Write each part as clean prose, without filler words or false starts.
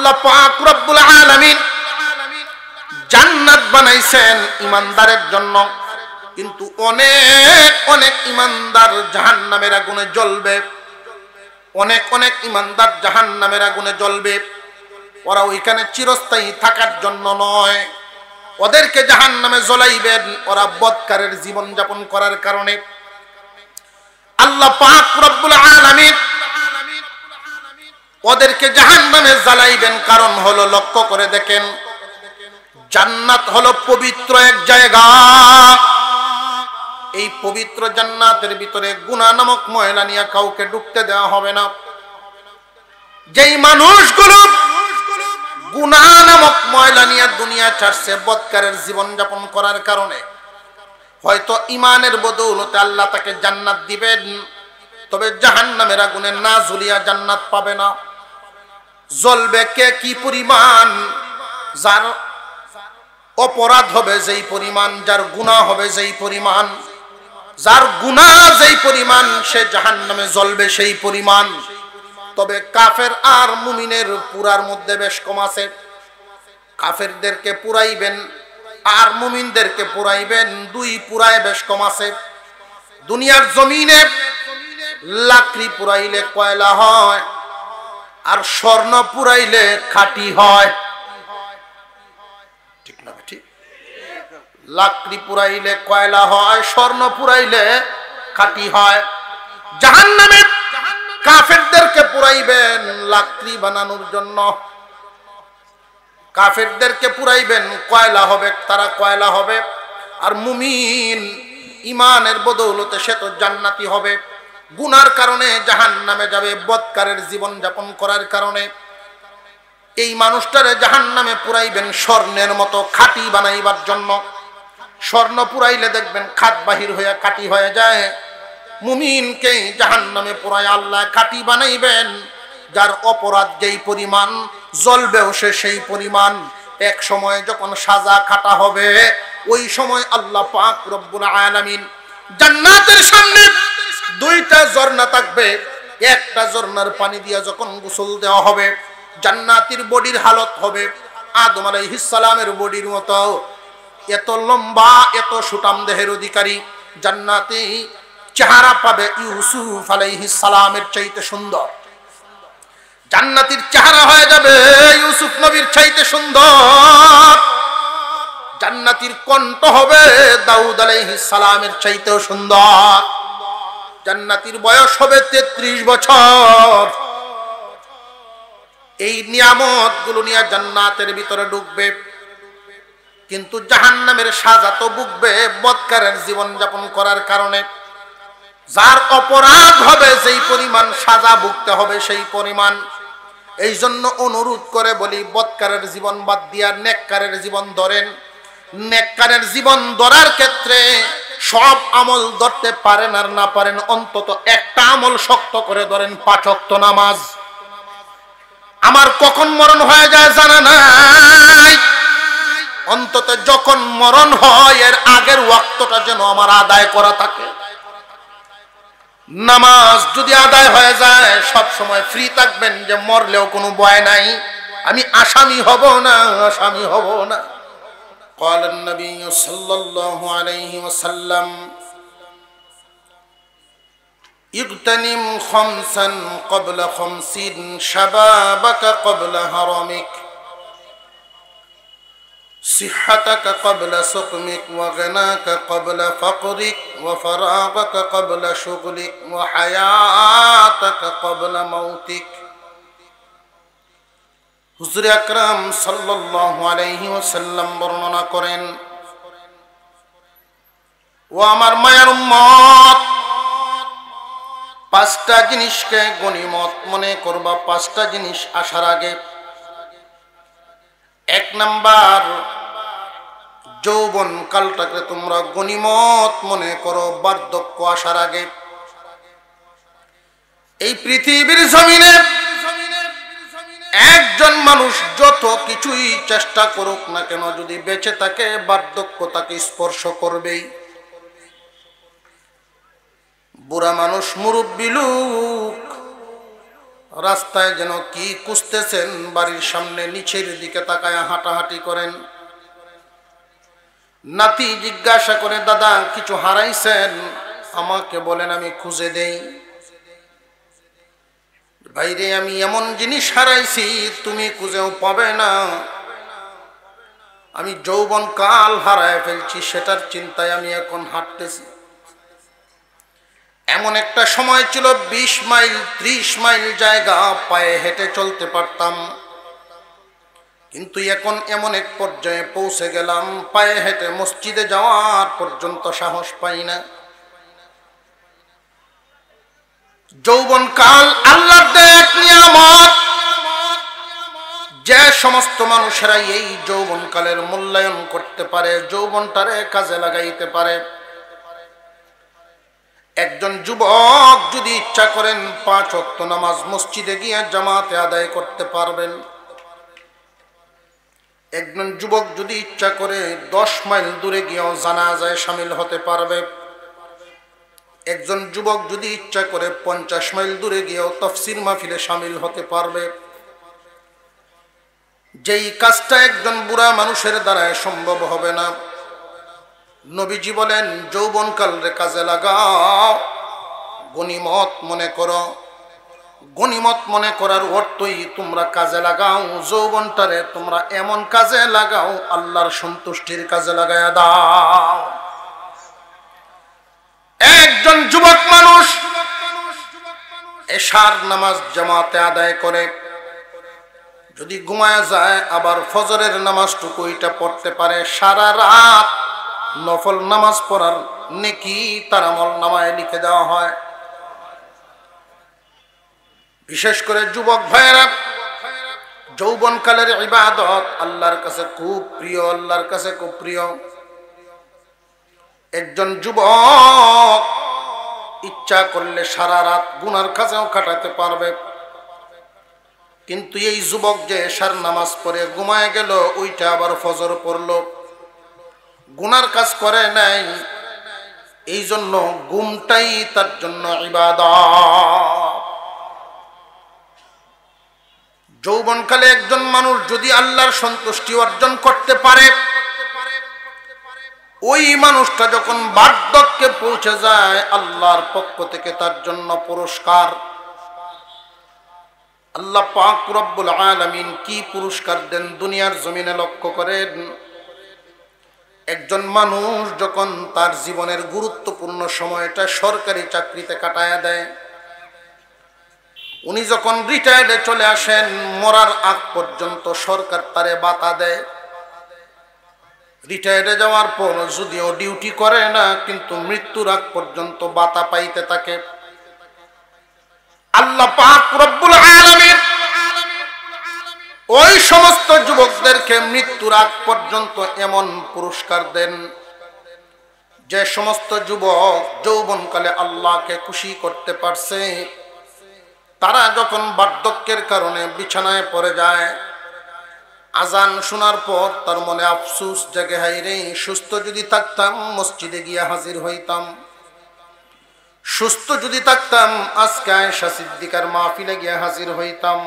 আল্লাহ পাক রব্বুল আলামিন জান্নাত বানাইছেন ইমানদারের জন্য, কিন্তু অনেক অনেক ইমানদার জাহান্নামের আগুনে জ্বলবে। অনেক অনেক ইমানদার জাহান্নামের আগুনে জ্বলবে। ওরা ওইখানে চিরস্থায়ী থাকার জন্য নয়, ওদেরকে জাহান্নামে জ্বলাইবেন ওরা বদকারের জীবন যাপন করার কারণে। আল্লাহ পাক রব্বুল আলামিন ওদেরকে জাহান্নামে জ্বালাইবেন। কারণ হলো, লক্ষ্য করে দেখেন, জান্নাত হলো পবিত্র এক জায়গা। এই পবিত্র জান্নাতের ভিতরে গুনাহ নামক ময়লা নিয়ে কাউকে ঢুকতে দেওয়া হবে না। যেই মানুষগুলো গুনাহ নামক ময়লা নিয়ে দুনিয়া ছাড়ছে বদকারের জীবন যাপন করার কারণে, হয়তো ঈমানের বদৌলতে আল্লাহ তাকে জান্নাত দিবেন, তবে জাহান্নামের আগুনে না জ্বলিয়া জান্নাত পাবে না। জ্বলবে কে কি পরিমাণ, যার অপরাধ হবে যেই পরিমাণ, যার গুনাহ হবে যেই পরিমাণ, যার গুনাহ যেই পরিমাণ সে জাহান্নামে জ্বলবে সেই পরিমাণ। তবে কাফের আর মুমিনের পুরার মধ্যে বেশ কম আছে। কাফেরদেরকে পুরাইবেন আর মুমিনদেরকে পুরাইবেন, দুই পুরায় বেশ কম আছে। দুনিয়ার জমিনে লাকড়ি পুরাইলে কয়লা হয়, আর স্বর্ণ পুরাইলে খাঁটি হয়। ঠিক না? ঠিক। লাকড়ি পুরাইলে কয়লা হয়, স্বর্ণ পুরাইলে খাঁটি হয়। জাহান্নামে কাফেরদেরকে পুরাইবেন লাকড়ি বানানোর জন্য, কাফেরদেরকে পুরাইবেন কয়লা হবে, তারা কয়লা হবে। আর মুমিন ঈমানের বদৌলতে সে তো জান্নাতি হবে। গুনার কারণে জাহান্নামে যাবে, বদকারের জীবন যাপন করার কারণে। এই মানুষটারে জাহান্নামে পুরাইবেন স্বর্ণের মতো খাঁটি বানাইবার জন্য। স্বর্ণ পুরাইলে দেখবেন খাত বাহির হয়ে খাঁটি হয়ে যায়। মুমিনকে জাহান্নামে পুরায় আল্লাহ খাঁটি বানাইবেন, যার অপরাধ যেই পরিমাণ জ্বলবেও সে সেই পরিমাণ। এক সময় যখন সাজা খাটা হবে, ওই সময় আল্লাহ পাক রব্বুল আলামিন জান্নাতের সামনে দুইটা ঝর্ণা থাকবে। একটা ঝর্ণার পানি দিয়া যখন গোসল দেওয়া হবে, জান্নাতীর বডির হালত হবে আদম আলাইহিস সালামের বডির মতো, এত লম্বা, এত সুঠাম দেহের অধিকারী। জান্নাতি চেহারা পাবে ইউসুফ আলাইহিস সালামের চাইতে সুন্দর। জান্নাতীর চেহারা হয়ে যাবে ইউসুফ নবীর চাইতে সুন্দর। জান্নাতীর কণ্ঠ হবে দাউদ আলাইহিস সালামের চাইতেও সুন্দর। জান্নাতীর বয়স হবে 33 বছর। এই নিয়ামত গুলো নিয়ে জান্নাতের ভিতরে ঢুকবে, কিন্তু জাহান্নামের সাজা তো ভুগবে বদকারের জীবন যাপন করার কারণে। যার অপরাধ হবে যেই পরিমাণ সাজা ভুগতে হবে সেই পরিমাণ। এই জন্য অনুরোধ করে বলি, বদকারের জীবন বাদ দিয়া নেককারের জীবন ধরেন। নেককারের জীবন ধরার ক্ষেত্রে সব আমল ধরতে পারেন আর না পারেন, অন্তত একটা আমল শক্ত করে ধরেন, 5 ওয়াক্ত নামাজ। আমার কখন মরণ হয়ে যায় জানা নাই, অন্তত যখন মরণ হয় এর আগের ওয়াক্তটা যেন আমার আদায় করা থাকে। নামাজ যদি আদায় হয়ে যায়, সব সময় ফ্রি থাকবেন যে মরলেও কোনো ভয় নাই, আমি আসামি হব না, আসামি হব না। قال النبي صلى الله عليه وسلم اغتنم 5 قبل 50 شبابك قبل هرمك صحتك قبل سقمك وغناك قبل فقرك وفراغك قبل شغلك وحياتك قبل موتك। হুজুর আকরাম সাল্লাল্লাহু আলাইহি ওয়াসাল্লাম বর্ণনা করেন, ও আমার মায়ার উম্মত, 5টা জিনিসকে গনিমত মনে করবা। 5টা জিনিস আসার আগে, 1 নাম্বার, যৌবন কালটাকে তোমরা গনিমত মনে করো বার্ধক্য আসার আগে। এই পৃথিবীর জমিনে একজন মানুষ যত কিছুই চেষ্টা করুক না কেন, যদি বেঁচে থাকে বার্ধক্য তাকে স্পর্শ করবেই। বুড়া মানুষ, মুরব্বী লোক, রাস্তায় যেন কি খুঁজতেছেন, বাড়ির সামনে নিচের দিকে তাকায় হাঁটাহাঁটি করেন। নাতি জিজ্ঞাসা করে, দাদা কিছু হারাইছেন? আমাকে বলেন, আমি খুঁজে দেই। ভাইরে, আমি এমন জিনিস হারাইছি তুমি খুঁজেও পাবে না। আমি যৌবন কাল হারায় ফেলছি, সেটার চিন্তায় আমি এখন হাঁটতেছি। এমন একটা সময় ছিল 20 মাইল 30 মাইল জায়গা পায়ে হেঁটে চলতে পারতাম, কিন্তু এখন এমন এক পর্যায়ে পৌঁছে গেলাম পায়ে হেঁটে মসজিদে যাওয়ার পর্যন্ত সাহস পাই না। যৌবন কাল আল্লাহর দেয়া এক নিয়ামত। যে সমস্ত মানুষেরা এই যৌবন কালের মূল্যায়ন করতে পারে, যৌবনটারে কাজে লাগাইতে পারে, একজন যুবক যদি ইচ্ছা করেন 5 ওয়াক্ত নামাজ মসজিদে গিয়ে জামাতে আদায় করতে পারবেন। একজন যুবক যদি ইচ্ছা করে 10 মাইল দূরে গিয়েও জানাজায় শামিল হতে পারবে। একজন যুবক যদি ইচ্ছা করে 50 মাইল দূরে গিয়েও তাফসীর মাহফিলে শামিল হতে পারবে। যেই কাজটা একজন বুড়া মানুষের দ্বারা সম্ভব হবে না, নবীজি বলেন যৌবনকালরে কাজে লাগাও, গনিমত মনে করো। গনিমত মনে করার অর্থই তোমরা কাজে লাগাও, যৌবনটারে তোমরা এমন কাজে লাগাও আল্লাহর সন্তুষ্টির কাজে লাগায়া দাও। একজন যুবক মানুষ এশার নামাজ জামাতে আদায় করে, যদি ঘুমায় যায় আবার ফজরের নামাজটুকু এটা পড়তে পারে, সারা রাত নফল নামাজ পড়ার নেকি তার আমল নামায় লিখে দেওয়া হয়। বিশেষ করে যুবক ভাইয়েরা, যৌবনকালের ইবাদত আল্লাহর কাছে খুব প্রিয়, আল্লাহর কাছে খুব প্রিয়। একজন যুবক ইচ্ছা করলে সারা রাত গুনার কাজেও কাটাতে পারবে, কিন্তু এই যুবক যে এশার নামাজ পড়ে ঘুমায় গেল, ওইটা আবার ফজর পড়লো, গুনার কাজ করে নাই, এই জন্য ঘুমটাই তার জন্য ইবাদত। যৌবনকালে একজন মানুষ যদি আল্লাহর সন্তুষ্টি অর্জন করতে পারে, ওই মানুষটা যখন বার্ধক্যে পৌঁছে যায় আল্লাহর পক্ষ থেকে তার জন্য পুরস্কার। আল্লাহ পাক রব্বুল আলামিন কি পুরস্কার দেন দুনিয়ার জমিনে লক্ষ্য করেন। একজন মানুষ যখন তার জীবনের গুরুত্বপূর্ণ সময়টা সরকারি চাকরিতে কাটায়া দেয়, উনি যখন রিটায়ার্ডে চলে আসেন, মরার আগ পর্যন্ত সরকার তারে ভাতা দেয়। রিটায়ার্ডে যাওয়ার পর যদিও ডিউটি করে না, কিন্তু মৃত্যুর আগ পর্যন্ত ভাতা পাইতে থাকে। আল্লাহ পাক রব্বুল আলামিন ওই সমস্ত যুবকদেরকে মৃত্যুর আগ পর্যন্ত এমন পুরস্কার দেন, যে সমস্ত যুবক যৌবনকালে আল্লাহকে খুশি করতে পারছে, তারা যখন বার্ধক্যের কারণে বিছানায় পড়ে যায়, আজান শোনার পর তার মনে আফসোস জাগে, হায় রে, সুস্থ যদি থাকতাম মসজিদে গিয়া হাজির হইতাম, সুস্থ যদি থাকতাম আজকে আয়েশা সিদ্দিকার মাহফিলে গিয়া হাজির হইতাম।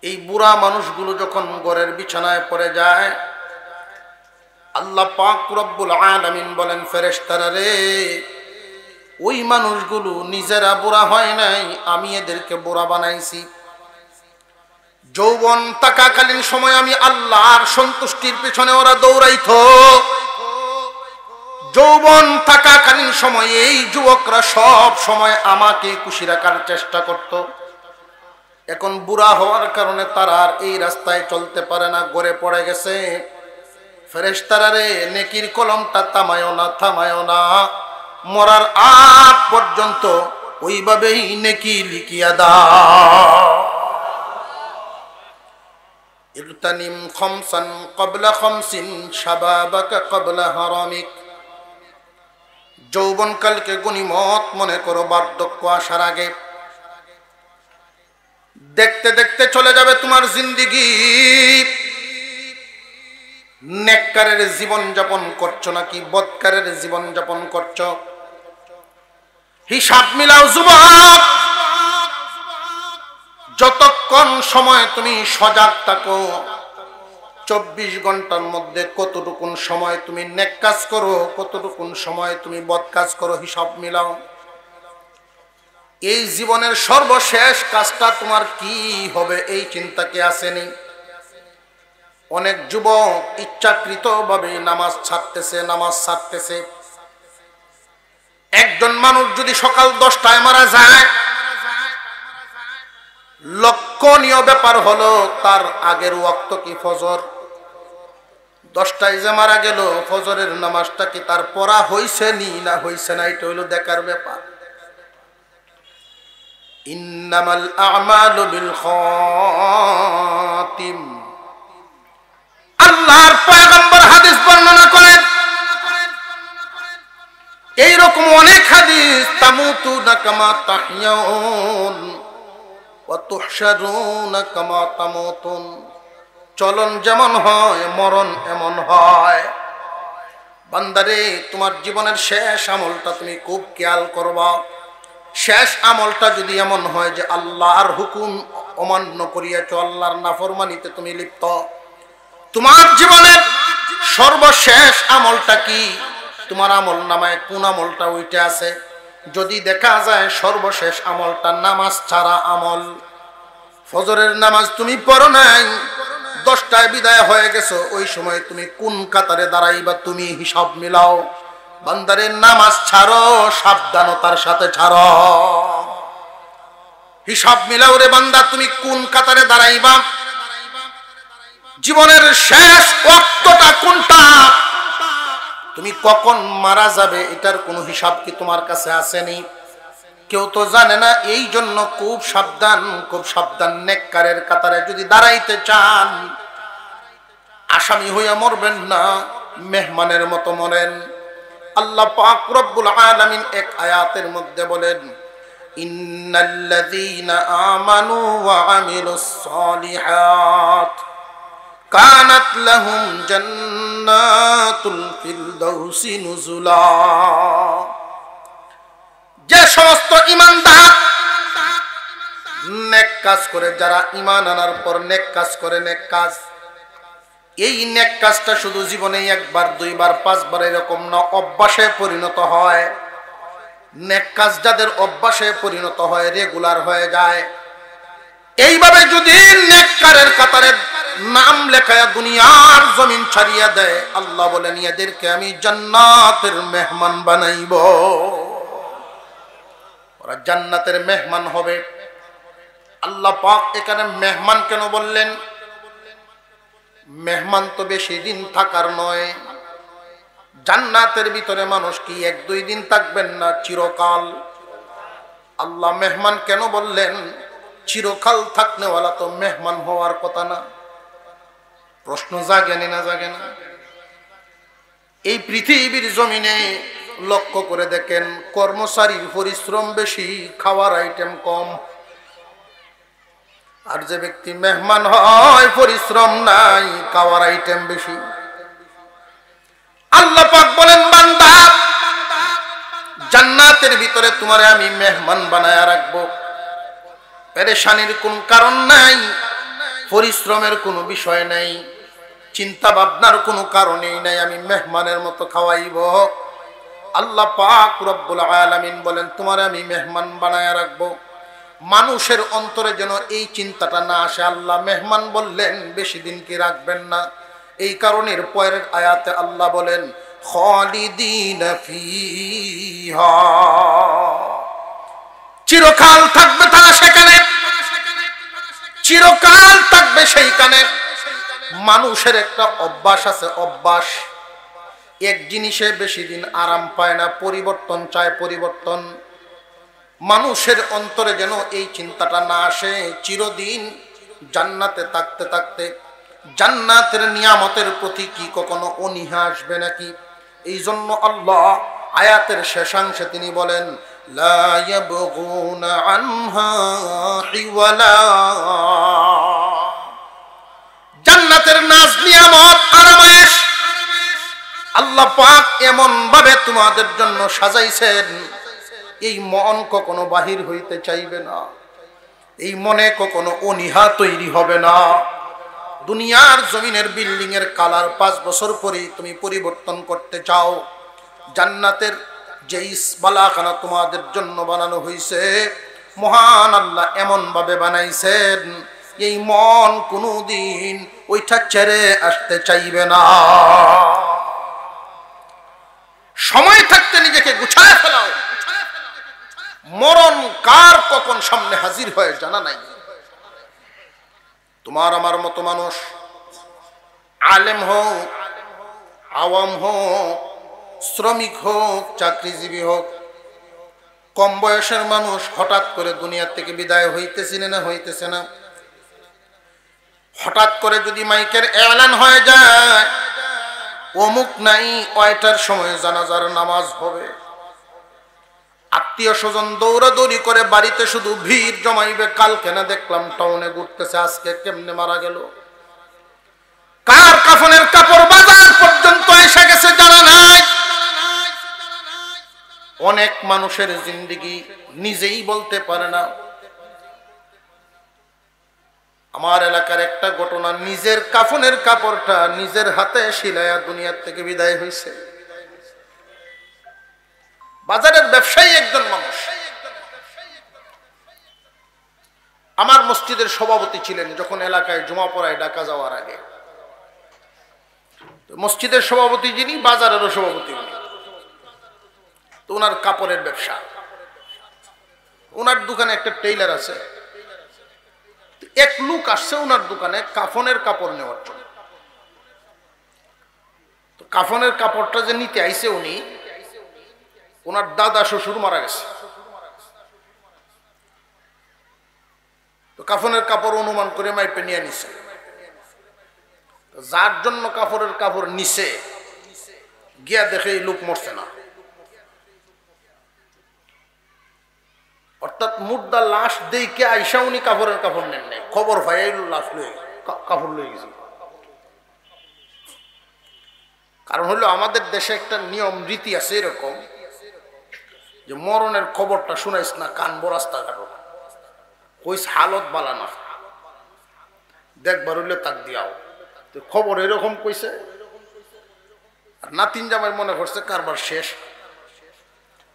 এই বুড়া মানুষগুলো যখন ঘরের বিছানায় পড়ে যায়, আল্লাহ পাক রব্বুল আলামিন বলেন, ফেরেশতারা রে, ওই মানুষগুলো নিজেরা বুড়া হয় নাই, আমি এদেরকে বুড়া বানাইছি। যৌবন থাকাকালীন সময় আমি আল্লাহর সন্তুষ্টির পেছনে ওরা দৌড়াইতো, যৌবন থাকাকালীন সময়ে এই যুবকরা সব সময় আমাকে খুশি রাখার চেষ্টা করত। এখন বুড়া হওয়ার কারণে তারা আর এই রাস্তায় চলতে পারে না, গড়ে পড়ে গেছে। ফেরেশতারা রে, নেকির কলমটা থামায়ও না, থামায়ও না, মরার আগ পর্যন্ত ওইভাবেই নেকি লিখিয়া দাও। ইগতানিম খামসান ক্বাবলা খামসিন শাবাবাকা ক্বাবলা হারামিক। যৌবনকালকে গনিমত মনে করো বার্ধক্য আসার আগে। দেখতে দেখতে চলে যাবে তোমার জিন্দেগি। নেককারের জীবন যাপন করছো নাকি বদকারের জীবন যাপন করছো? হিসাব মিলাও যুবক। যতক্ষণ সময় তুমি সজাগ থাকো, 24 ঘন্টার মধ্যে কতটুকুন সময় তুমি নেক কাজ করো, কতটুকুন সময় তুমি বদ কাজ করো, হিসাব মিলাও। এই জীবনের সর্বশেষ কাজটা তোমার কি হবে, এই চিন্তা কি আসেনি? অনেক যুবক ইচ্ছাকৃতভাবে নামাজ ছাড়তেছে। একজন মানুষ যদি সকাল 10টায় মারা যায়, লক্ষণীয় ব্যাপার হলো তার আগের ওয়াক্ত কি ফজর। 10টায় যে মারা গেল, ফজরের নামাজটা কি তার পড়া হইছে না হইছে না, এটা হইলো দেখার ব্যাপার। ইন্নামাল আমালু বিল খাতিম, আল্লাহর পয়গম্বর হাদিস বর্ণনা করেন। এইরকম অনেক হাদিস, তামুতুনা কামা তাহইয়াউন ওয়া তুহশারুনা কামা তামুতুন, চলন যেমন হয় মরণ এমন হয়। বান্দারে, তোমার জীবনের শেষ আমলটা তুমি খুব খেয়াল করবা। শেষ আমলটা যদি এমন হয় যে আল্লাহর হুকুম অমান্য করিয়াছ, আল্লাহর নাফরমানিতে তুমি লিপ্ত, তোমার জীবনের সর্বশেষ আমলটা কি? তোমার আমল নামায় কোন আমলটা উঠে আছে? যদি দেখা যায় সর্বশেষ আমলটা নামাজ ছাড়া আমল, ফজরের নামাজ তুমি পড়ো নাই, 10টায় বিদায় হয়ে গেছো, ওই সময় তুমি কোন কাতারে দাঁড়াইবা তুমি হিসাব মিলাও। বান্দারে, নামাজ ছাড়ো, সাবধানতার সাথে ছাড়ো, হিসাব মিলাও রে বান্দা, তুমি কোন কাতারে দাঁড়াইবা, জীবনের শেষ ওয়াক্তটা কোনটা, তুমি কখন মারা যাবে, এটার কোনো হিসাব কি তোমার কাছে আসেনি? কেউ তো জানে না। এই জন্য খুব সাবধান। নেককারের কাতারে যদি দাঁড়াইতে চান, আসামি হইয়া মরবেন না, মেহমানের মতো মরেন। আল্লাহ পাক রব্বুল আলামিন এক আয়াতের মধ্যে বলেন, ইন্নাল্লাযীনা আমানু ওয়া আমিলুস সালিহাত কানাত লাহুম জান্নাতুল ফিরদাউসি নুজুলা। যে সমস্ত ঈমানদার নেক কাজ করে, যারা ঈমান আনার পর নেক কাজ করে, নেক কাজ, এই নেক কাজটা শুধু জীবনে একবার, দুইবার, 5বার এরকম না, অভ্যাসে পরিণত হয়। নেক কাজ যাদের অভ্যাসে পরিণত হয়, রেগুলার হয়ে যায়, এইভাবে যদি নেককারের কাতারে নাম লেখায় দুনিয়ার জমিন ছাড়িয়ে দেয়, আল্লাহ বলেন এদেরকে আমি জান্নাতের মেহমান বানাইব। ওরা জান্নাতের মেহমান হবে। আল্লাহ পাক এখানে মেহমান কেন বললেন? মেহমান তো বেশি দিন থাকার নয়। জান্নাতের ভিতরে মানুষ কি 1-2 দিন থাকবেন না, চিরকাল। আল্লাহ মেহমান কেন বললেন? চিরকাল থাকনেওয়ালা তো মেহমান হওয়ার কথা না। প্রশ্ন জাগে না জাগে না? এই পৃথিবীর জমিনে লক্ষ্য করে দেখেন, কর্মচারীর পরিশ্রম বেশি, খাওয়ার আইটেম কম। আর যে ব্যক্তি মেহমান হয়, পরিশ্রম নাই, খাওয়ার আইটেম বেশি। আল্লাহ পাক বলেন, বান্দা, জান্নাতের ভিতরে তোমারে আমি মেহমান বানায়া রাখবো। পেরেশানির কোন কারণ নাই, পরিশ্রমের কোনো বিষয় নাই, চিন্তা ভাবনার কোনো কারণেই নাই, আমি মেহমানের মতো খাওয়াইব। আল্লাহ পাক রব্বুল আলামিন বলেন, তোমারে আমি মেহমান বানায়া রাখবো। মানুষের অন্তরে যেন এই চিন্তাটা না আসে। আল্লাহ মেহমান বললেন, বেশি দিন কি রাখবেন না। এই কারণের পরের আয়াতে আল্লাহ বলেন, খালিদিনা ফিহা, চিরকাল থাকবে তারা সেখানে, চিরকাল থাকবে সেইখানে। মানুষের একটা অভ্যাস আছে, অভ্যাস, এক জিনিসে বেশি দিন আরাম পায় না, পরিবর্তন চায়, পরিবর্তন। মানুষের অন্তরে যেন এই চিন্তাটা না আসে, চিরদিন জান্নাতে থাকতে থাকতে জান্নাতের নিয়ামতের প্রতি কি কখনো অনীহা আসবে নাকি? এই জন্য আল্লাহ আয়াতের শেষাংশে তিনি বলেন, লা ইয়াবগুনা আনহা হিওয়ালা। জান্নাতের নাজ, নিয়ামত, আরামায়েশ আল্লাহ পাক এমন ভাবে তোমাদের জন্য সাজাইছেন, এই মন কখনো বাহির হইতে চাইবে না। এই মনে কখনো অনীহা তৈরি হবে না। দুনিয়ার জমিনের বিল্ডিং এর কালার 5 বছর পরেই তুমি পরিবর্তন করতে চাও, জান্নাতের যেই বালাখানা তোমাদের জন্য বানানো হয়েছে মহান আল্লাহ এমন ভাবে বানাইছেন এই মন কোনোদিন ওইটা ছেড়ে আসতে চাইবে না। সময় থাকতে নিজেকে গুছায় ফেলাও, মরণ কার কখন সামনে হাজির হয়ে জানা নাই। তোমার আমার মতো মানুষ, আলেম হোক, আওয়াম হোক, শ্রমিক হোক, চাকরিজীবী হোক, কম বয়সের মানুষ হঠাৎ করে দুনিয়া থেকে বিদায় হইতেছে না। হঠাৎ করে যদি মাইকের এলান হয়ে যায় অমুক নাই ওইটার সময় জানাজার নামাজ হবে, আত্মীয় স্বজন দৌড়াদৌড়ি করে বাড়িতে শুধু ভিড় জমাইবে, কালকে না দেখলাম টাউনে ঘুরতেছে, আজকে কেমনে মারা গেল, কার কাফনের কাপড় বাজার পর্যন্ত এসে গেছে জানা নাই। অনেক মানুষের জিন্দেগি নিজেই বলতে পারে না। আমার এলাকার একটা ঘটনা, নিজের কাফনের কাপড়টা নিজের হাতে সিলাইয়া দুনিয়ার থেকে বিদায় হয়েছে। বাজারের ব্যবসায়ী একজন মানুষ, আমার মসজিদের সভাপতি ছিলেন যখন এলাকায় জুমা পড়ায় ডাকা যাওয়ার আগে। মসজিদের সভাপতি যিনি, বাজারেরও সভাপতি উনি। তো ওনার কাপড়ের ব্যবসা, ওনার দোকানে একটা টেইলার আছে। এক লোক আসছে ওনার দোকানে কাফনের কাপড় নেওয়ার জন্য। তো কাফনের কাপড়টা যে নিতে আইছে উনি, ওনার দাদা শ্বশুর মারা গেছে। তো কাফনের কাপড় অনুমান করে মাইপে নিয়ে নিছে। যার জন্য কাপড়ের কাপড় নিছে গিয়া দেখে এই লোক মরছে না, অর্থাৎ মুর্দা লাশ দেখে আইসা উনি কাপড়ের কাপড় নেন নাই, খবর ভাই লাশ লয়ে কাপড় লয়ে গেছে। কারণ হলো আমাদের দেশে একটা নিয়ম রীতি আছে এরকম যে মরণের খবরটা শুনাইস না কানবো রাস্তাঘাটও, কইস হালত বালা না, দেখবার হইলে তাক দিয়াও। তো খবর এরকম কইছে, আর নাতিন জামাই মনে করছে কারবার শেষ,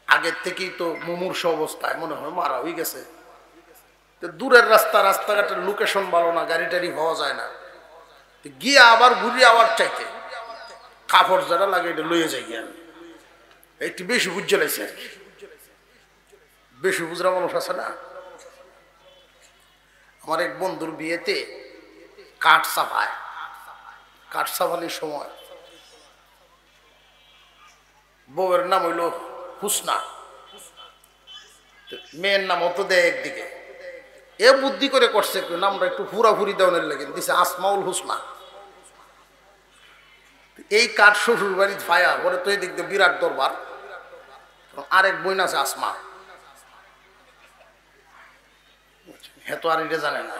আগের থেকেই তো মুমূর্ষ অবস্থায় মনে হয় মারা হয়ে গেছে। তো দূরের রাস্তাঘাটের লোকেশন ভালো না, গাড়ি টাড়ি পাওয়া যায় না, গিয়ে আবার ঘুরিয়ে আবার চাইতে কাপড় যারা লাগে এটা লইয়ে যাই গিয়ে। একটু বেশি বুঝে লাইছে আর কি, বেশি বুঝরা মানুষ আছে না। আমার এক বন্ধুর বিয়েতে কাঠ সাফালির সময় বউয়ের নাম হইল হুসনা, মেয়ের নাম হতো দেয় একদিকে। এ বুদ্ধি করে করছে নামটা একটু ফুরাফুরি দেওয়ানের লাগে, দিছে আসমাউল হুসনা। এই কাঠ শ্বশুর বাড়ির ভায়া পরে তো এদিক দিয়ে বিরাট দরবার, আরেক বোন আছে আসমা, হ্যাঁ তো আর এটা জানে না।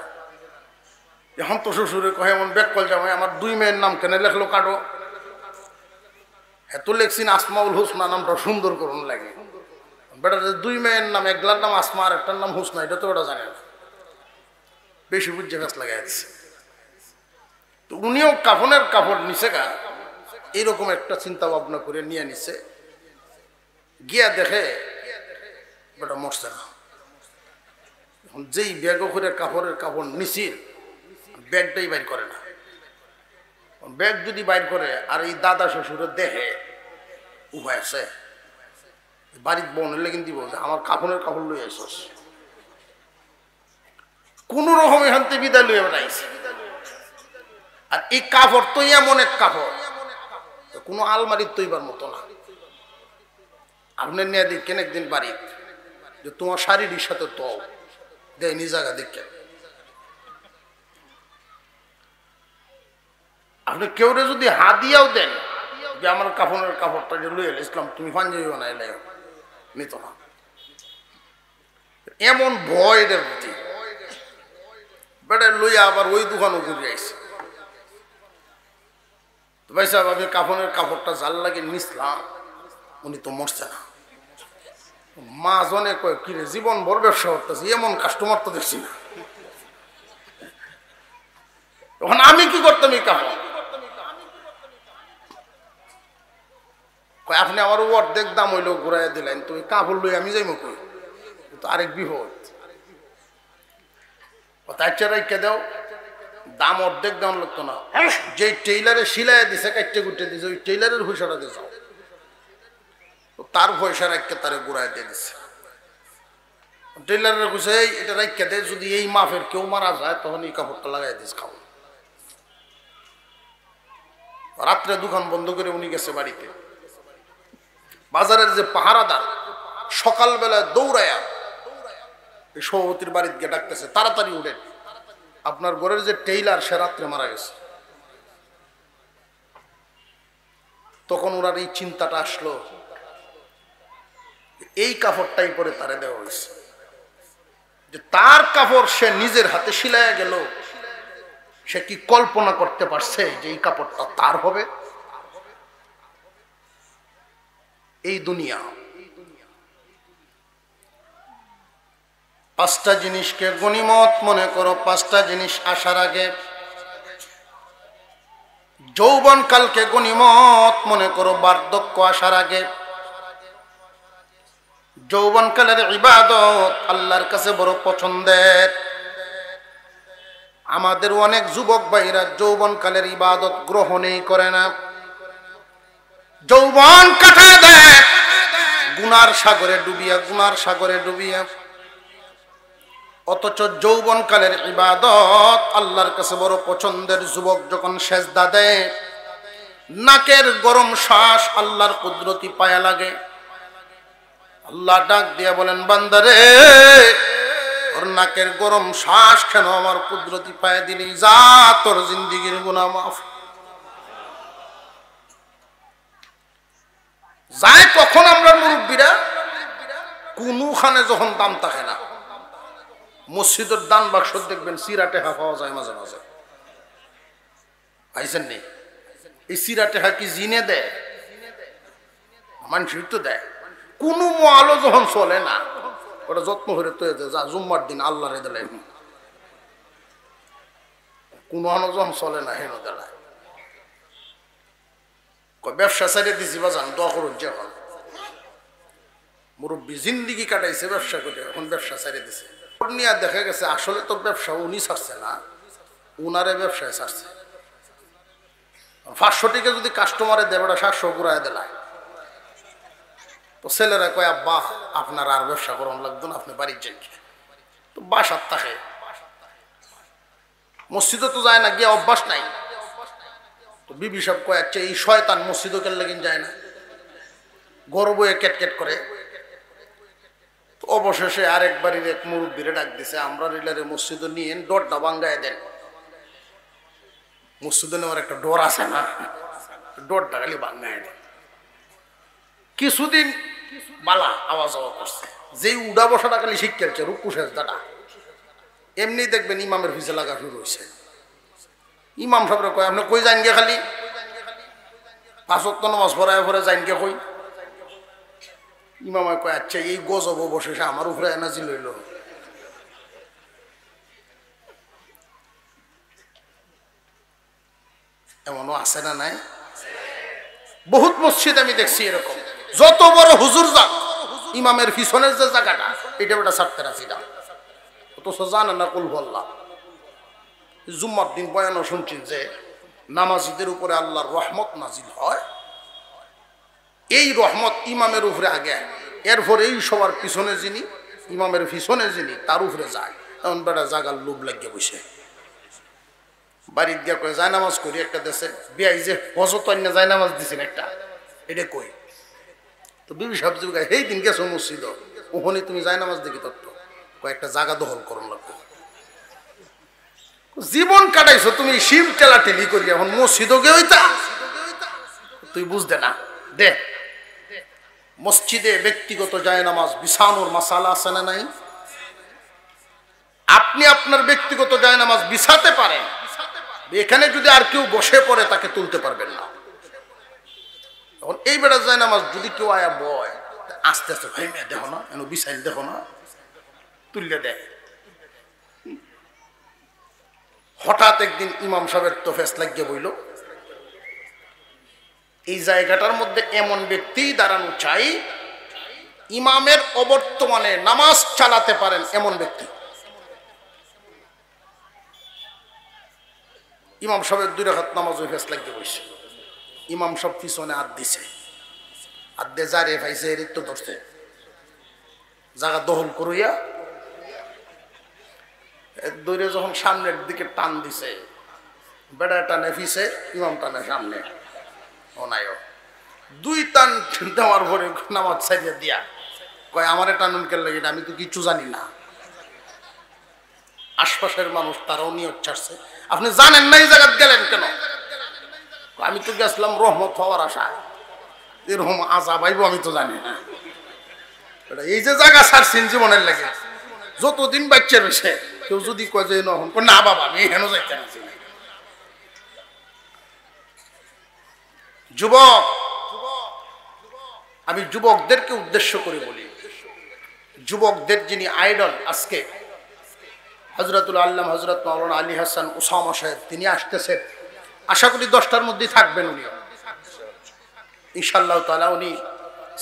এখন তো শ্বশুরে কহে এমন বেকল জামাই, আমার 2 মেয়ের নাম কেন লেখলো কাটো, হ্যাঁ তো লেখছিন আসমাউল হুসনা, নামটা সুন্দর করুন লাগে। বেটা 2 মেয়ের নাম, একলার নাম আসমা আর একটার নাম হুসনা, এটা তো ওটা জানে না, বেশি বুঝে ফেস লাগাই যাচ্ছে। তো উনিও কাফনের কাপড় নিছে গা, এইরকম একটা চিন্তা ভাবনা করে নিয়ে নিছে, গিয়া দেখে বেটা মরছে না। এখন যেই ব্যাগ করে কাপড়ের কাপড় নিছিল, ব্যাগটাই বাইর করে না। ব্যাগ যদি বাইর করে আর এই দাদা শ্বশুরের দেখে উপায় আছে, বাড়ির বোনের লেগে দিব যে আমার কাপড়ের কাপড় লই আসছ, কোন রকম এখান থেকে বিদায় লইয়া বেড়াইছে। আর এই কাপড় তো এমন এক কাপড় কোনো আলমারির তৈবার মতো না। আপনার নিয়ে দেখেন একদিন বাড়ি যে তোমার শারীরিক সাথে তো দেয়নি জায়গা দেখে, আপনি কেউ যদি হাদিয়াও দেন যে আমার কাফনের কাপড়টা যে লইয়া ইসলাম তুমি পাঞ্জাবি বানাই নিত না, এমন ভয় এদের প্রতি। বেটা লইয়া আবার ওই দোকানও ঘুরে আইছে। তো ভাই সাহেব আমি কাফনের কাপড়টা জাল লাগে নিসলাম, উনি তো মরছে না। মা জনে কয় কিরে জীবন ভর ব্যবসা করতেছে, এমন কাস্টমার তো দেখছি না। তখন আমি কি করতাম? এই কাপড় কয় আপনি আমার অর্ধেক দাম হইলেও ঘুরাইয়া দিলেন, তুমি কাপড় লই আমি যাইব কই? তো আরেক বিপদ। তাই রেখে দাও, দাম অর্ধেক দাম লাগতো না। যে টেইলারে সিলাই দিছে, কাটতে কুটে দিছে, ওই টেইলারের পয়সাটা দিয়ে যাও। তার পয়সা রাখতে তারে ঘুরাই দিয়ে দিছে। টেইলারের কইছে এটা রাখতে দে, যদি এই মাফের কেউ মারা যায় তখন এই কাপড়টা লাগাই দিস খাও। রাত্রে দোকান বন্ধ করে উনি গেছে বাড়িতে। বাজারের যে পাহারাদার সকালবেলায় দৌড়ায়া এই সভাপতির বাড়িতে গিয়ে ডাকতেছে, তাড়াতাড়ি উঠেন, আপনার ঘরের যে টেইলার সে রাত্রে মারা গেছে। তখন ওনার এই চিন্তাটা আসলো, এই কাপড়টাই পরে তারে দেওয়া হয়েছে, যে তার কাপড় সে নিজের হাতে সিলাইয়া গেল। সে কি কল্পনা করতে পারছে যে এই কাপড়টা তার হবে? এই দুনিয়া পাঁচটা জিনিসকে গনিমত মনে করো। পাঁচটা জিনিস আসার আগে যৌবনকালকে গনিমত মনে করো। বার্ধক্য আসার আগে যৌবনকালের ইবাদত আল্লাহর কাছে বড় পছন্দের। আমাদের অনেক যুবক ভাইরা যৌবনকালের ইবাদত গ্রহণই করে না, যৌবন কাটায় দেয় গুনার সাগরে ডুবিয়া, গুনার সাগরে ডুবিয়া। অথচ যৌবনকালের ইবাদত আল্লাহর কাছে বড় পছন্দের। যুবক যখন সেজদা দেয়, নাকের গরম শ্বাস আল্লাহর কুদরতি পায়া লাগে। আল্লাহ ডাক দিয়া বলেন, বান্দারে তোর নাকের গরম শ্বাস কেন আমার কুদরতি পায়া দিলি? যা, তোর জিন্দিগির গুনাহ মাফ। যায় কখন আমরা মুরব্বীরা? কোনখানে যখন দাম থাকে না। মসজিদের দান বাক্স দেখবেন সিরাটে হা পাওয়া যায় মাঝে মাঝে, পাইছেন নি? এই সিরাটে হা কি জিনে দেয়? মানুষই তো দেয়। কোন মালও যখন চলে না, ওটা যত্ন করে তো যা জুম্মার দিন আল্লাহ রে দিলেন। কোন যখন চলে না হেন দেলায় ব্যবসা ছাড়িয়ে দিছি বাজান, দোয়া করুন। যখন মুরব্বী জিন্দিগি কাটাইছে ব্যবসা করে, এখন ব্যবসা ছাড়িয়ে দিছে। নিয়ে দেখা গেছে আসলে তো ব্যবসা উনি ছাড়ছে না, উনারে ব্যবসায় ছাড়ছে। 500 টাকা যদি কাস্টমারে দেবে, 700 ঘুরায় দিলায়। তো ছেলেরা কয়, আব্বা আপনার আর ব্যবসা করানো লাগতো না, আপনি বাড়ির যান। তো বাসার থাকে, মসজিদে তো যায় না, গিয়ে অভ্যাস নাই। তো বিবি সব কয়, আচ্ছা এই শয়তান মসজিদও কেন লাগিন যায় না, গর্ব কেটকেট করে। তো অবশেষে আরেক বাড়ির এক মুরব্বীরে ডাক দিছে, আমরা রিলারে মসজিদে নিয়ে ডরটা ভাঙ্গায় দেন। মসজিদে নেওয়ার একটা ডর আছে না, ডরটা খালি ভাঙ্গায় দেন। কিছুদিন বালা আওয়াজ আওয়াজ করছে, যেই উড়া বসাটা খালি শিখছে রুকু সেজদাটা, এমনি দেখবেন ইমামের পিছে লাগা শুরু হয়েছে। ইমাম সাহেবরা কয়, আপনি কই যান গে? খালি 5 ওয়াক্ত নামাজ পড়ায় পরে যাইন গে কই? ইমাম কয়, আচ্ছা এই গজব অবশেষে আমার উপরে এনার্জি লইল। এমনও আছে না নাই? বহুত মসজিদ আমি দেখছি এরকম, যত বড় হুজুর যাক, ইমামের পিছনের যে জায়গাটা এটা বেটা ছাড়তে রাখি না। অথচ জানে না কুল বল্লা। জুম্মার দিন বয়ানও শুনছেন যে নামাজিদের উপরে আল্লাহর রহমত নাজিল হয়। এই রহমত ইমামের উপরে আগে, এরপরে এই সবার পিছনে যিনি, ইমামের পিছনে যিনি, তার উপরে যায়। এমন বেটা জাগার লোভ লাগিয়ে বসে বাড়ির গিয়া কয়ে, যায় নামাজ করি একটা দেশে বিয়াই যে হজত যায় নামাজ দিছেন একটা, এটা কই? তো বিবি সাহেব গায়ে, এই দিন গেছো মসজিদ, ওখানে তুমি যায় নামাজ দেখি তত্ত্ব কয়েকটা জায়গা দখল করুন লাগবে। জীবন কাটাইছো তুমি শিব টেলা টেলি করি, এখন মসজিদও গে হইতা তুই বুঝতে না। দে মসজিদে ব্যক্তিগত যায় নামাজ বিছানোর মাসালা আছে না নাই? আপনি আপনার ব্যক্তিগত যায় নামাজ বিছাতে পারেন, এখানে যদি আর কেউ বসে পড়ে তাকে তুলতে পারবেন না। এখন এই বেড়া যায় নামাজ যদি কেউ আয়া বয়, আস্তে আস্তে ভাই মেয়ে দেখো না এন বিছাইল দেখো না তুললে দেয়। হঠাৎ একদিন ইমাম সাহেবের তো ফেস লাগিয়ে বইল এই জায়গাটার মধ্যে এমন ব্যক্তি দাঁড়ানো চাই ইমামের অবর্তমানে নামাজ চালাতে পারেন এমন ব্যক্তি। ইমাম সাহেবের 2 রাকাত নামাজ ওই ফেস লাগিয়ে বসে। ইমাম সাহেব পিছনে হাত দিছে, হাত দিয়ে যারে ভাইছে এর তো ধরছে জায়গা দখল করিয়া দৌড়ে যখন সামনের দিকে টান দিছে বেড়া টানে ফিসে ইমাম টানে সামনে ওনায়ও 2 টান দেওয়ার পরে নামাজ ছাড়িয়ে দিয়া কয় আমারে টানুন কে লাগে আমি তো কিছু জানি না। আশপাশের মানুষ তারাও নিয়ত ছাড়ছে আপনি জানেন না এই জায়গা গেলেন কেন? আমি তো গেছিলাম রহমত হওয়ার আশায়, এরকম আজাব আইব আমি তো জানি না। এই যে জায়গা ছাড়ছেন জীবনের লাগে যতদিন বাচ্চা রয়েছে কেউ যদি কয় যে না বাবা আমি এখানে যাইতে না। যুবক, আমি যুবকদেরকে উদ্দেশ্য করে বলি, যুবকদের যিনি আইডল আজকে হযরতুল আল্লামা হযরত মাওলানা আলী হাসান ওসামা সাহেব, তিনি আসতেছেন। আশা করি 10টার মধ্যেই থাকবেন উনিও ইনশাআল্লাহ তাআলা। উনি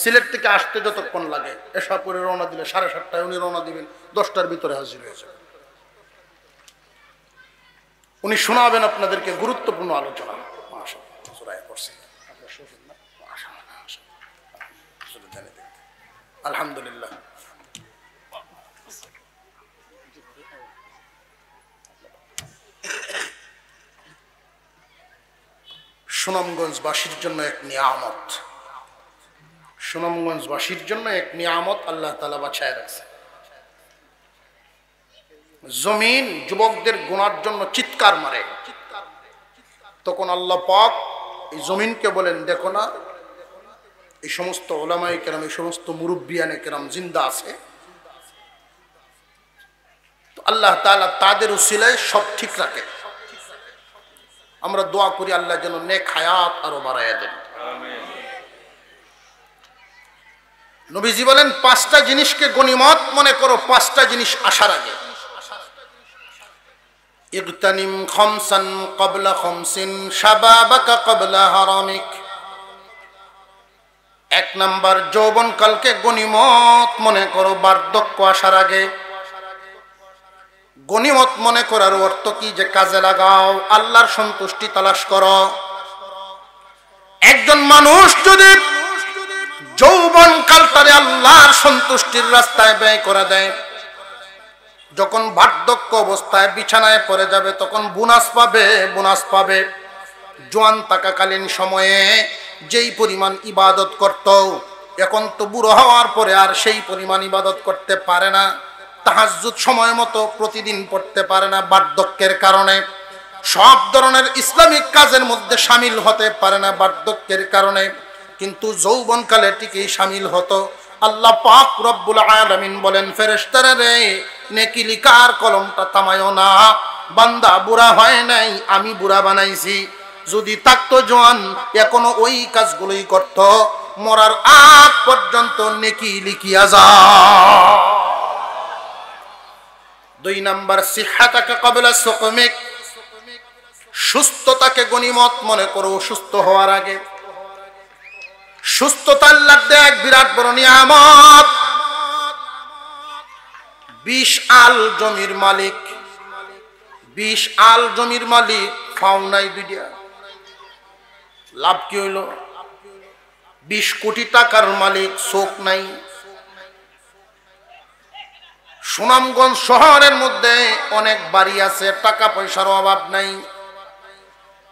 সিলেট থেকে আসতে যতক্ষণ লাগে এসা পরে রওনা দিলে 7:30টায় উনি রওনা দিবেন, 10টার ভিতরে হাজির হয়ে যাবেন। উনি শোনাবেন আপনাদেরকে গুরুত্বপূর্ণ আলোচনা। আলহামদুলিল্লাহ। সুনামগঞ্জবাসীর জন্য এক নিয়ামত, সুনামগঞ্জবাসীর জন্য এক নিয়ামত আল্লাহ তাআলা বাছায় রাখছে। জমিন যুবকদের গুনার জন্য চিৎকার মারে, তখন আল্লাহ পাক এই জমিনকে বলেন দেখো না এই সমস্ত উলামায়ে কেরাম, এই সমস্ত মুরব্বিয়ানে কেরাম জিন্দা আছে, তো আল্লাহ তাআলা তাদের উসিলায় সব ঠিক রাখে। আমরা দোয়া করি আল্লাহ যেন নেক হায়াত আরো বাড়াইয়া দেন। নবীজি বলেন 5টা জিনিসকে গনিমত মনে করো 5টা জিনিস আসার আগে। ইগতানিম খামসান ক্বাবলা খামসিন শাবাবাকা ক্বাবলা হারামিক। 1 নাম্বার যৌবনকালকে গনিমত মনে করো বার্ধক্য আসার আগে। গনিমত মনে করার অর্থ কি? যে কাজে লাগাও, আল্লাহর সন্তুষ্টি তালাশ করো। একজন মানুষ যদি যৌবনকালটারে আল্লাহর সন্তুষ্টির রাস্তায় ব্যয় করে দেয়, যখন বার্ধক্য অবস্থায় বিছানায় পড়ে যাবে তখন বোনাস পাবে, বোনাস পাবে। জোয়ান থাকাকালীন সময়ে যেই পরিমাণ ইবাদত করত, এখন তো বুড়ো হওয়ার পরে আর সেই পরিমাণ ইবাদত করতে পারে না। তাহাজ্জুদ সময় মতো প্রতিদিন পড়তে পারে না বার্ধক্যের কারণে। সব ধরনের ইসলামিক কাজের মধ্যে শামিল হতে পারে না বার্ধক্যের কারণে, কিন্তু যৌবনকালে ঠিকই শামিল হতো। আল্লাহ পাক রব্বুল আলামিন বলেন ফেরেশতারা রে নেকি লিখার কলমটা থামায়ো না, বান্দা বুড়া হয় নাই, আমি বুড়া বানাইছি। যদি থাকতো জওয়ান এখনো ওই কাজগুলোই করত, মরার আগ পর্যন্ত নেকি লিখিয়া যায়। 2 নাম্বার সিহাতাকা ক্বাবলা সুকমিক। সুস্থতাকে গনিমত মনে করো সুস্থ হওয়ার আগে। সুস্থতা আল্লাহর দেয়া এক বিরাট বড় নিয়ামত। 20 আল জমির মালিক, 20 আল জমির মালিক ফাও নাই দুইটা, লাভ কি হইল? 20 কোটি টাকার মালিক চোখ নাই। সুনামগঞ্জ শহরের মধ্যে অনেক বাড়ি আছে, টাকা পয়সার অভাব নাই,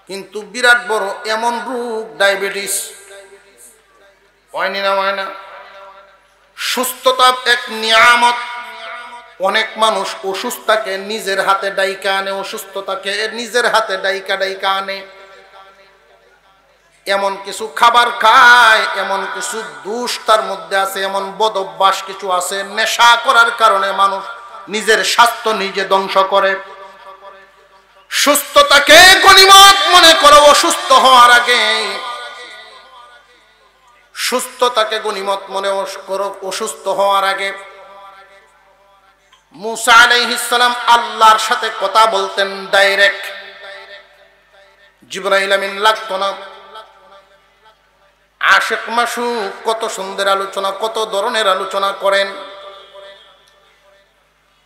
কিন্তু বিরাট বড় এমন রোগ ডায়াবেটিস হয়নি না, হয় না। সুস্থতা এক নিয়ামত। অনেক মানুষ অসুস্থতাকে নিজের হাতে ডাইকা আনে, অসুস্থতাকে নিজের হাতে ডাইকা ডাইকা আনে। এমন কিছু খাবার খায়, এমন কিছু দোষ তার মধ্যে আছে, এমন বদ অভ্যাস কিছু আছে, নেশা করার কারণে মানুষ নিজের স্বাস্থ্য নিজে ধ্বংস করে। সুস্থতাকে গনিমত মনে করো অসুস্থ হওয়ার আগে। সুস্থতাকে গনিমত মনে করো। অসুস্থ হওয়ার আগে মুসা আলাইহিস সালাম আল্লাহর সাথে কথা বলতেন ডাইরেক্ট। জিবরাইল আমিন লাগতো না। আশিক মাসুক কত সুন্দর আলোচনা, কত ধরনের আলোচনা করেন।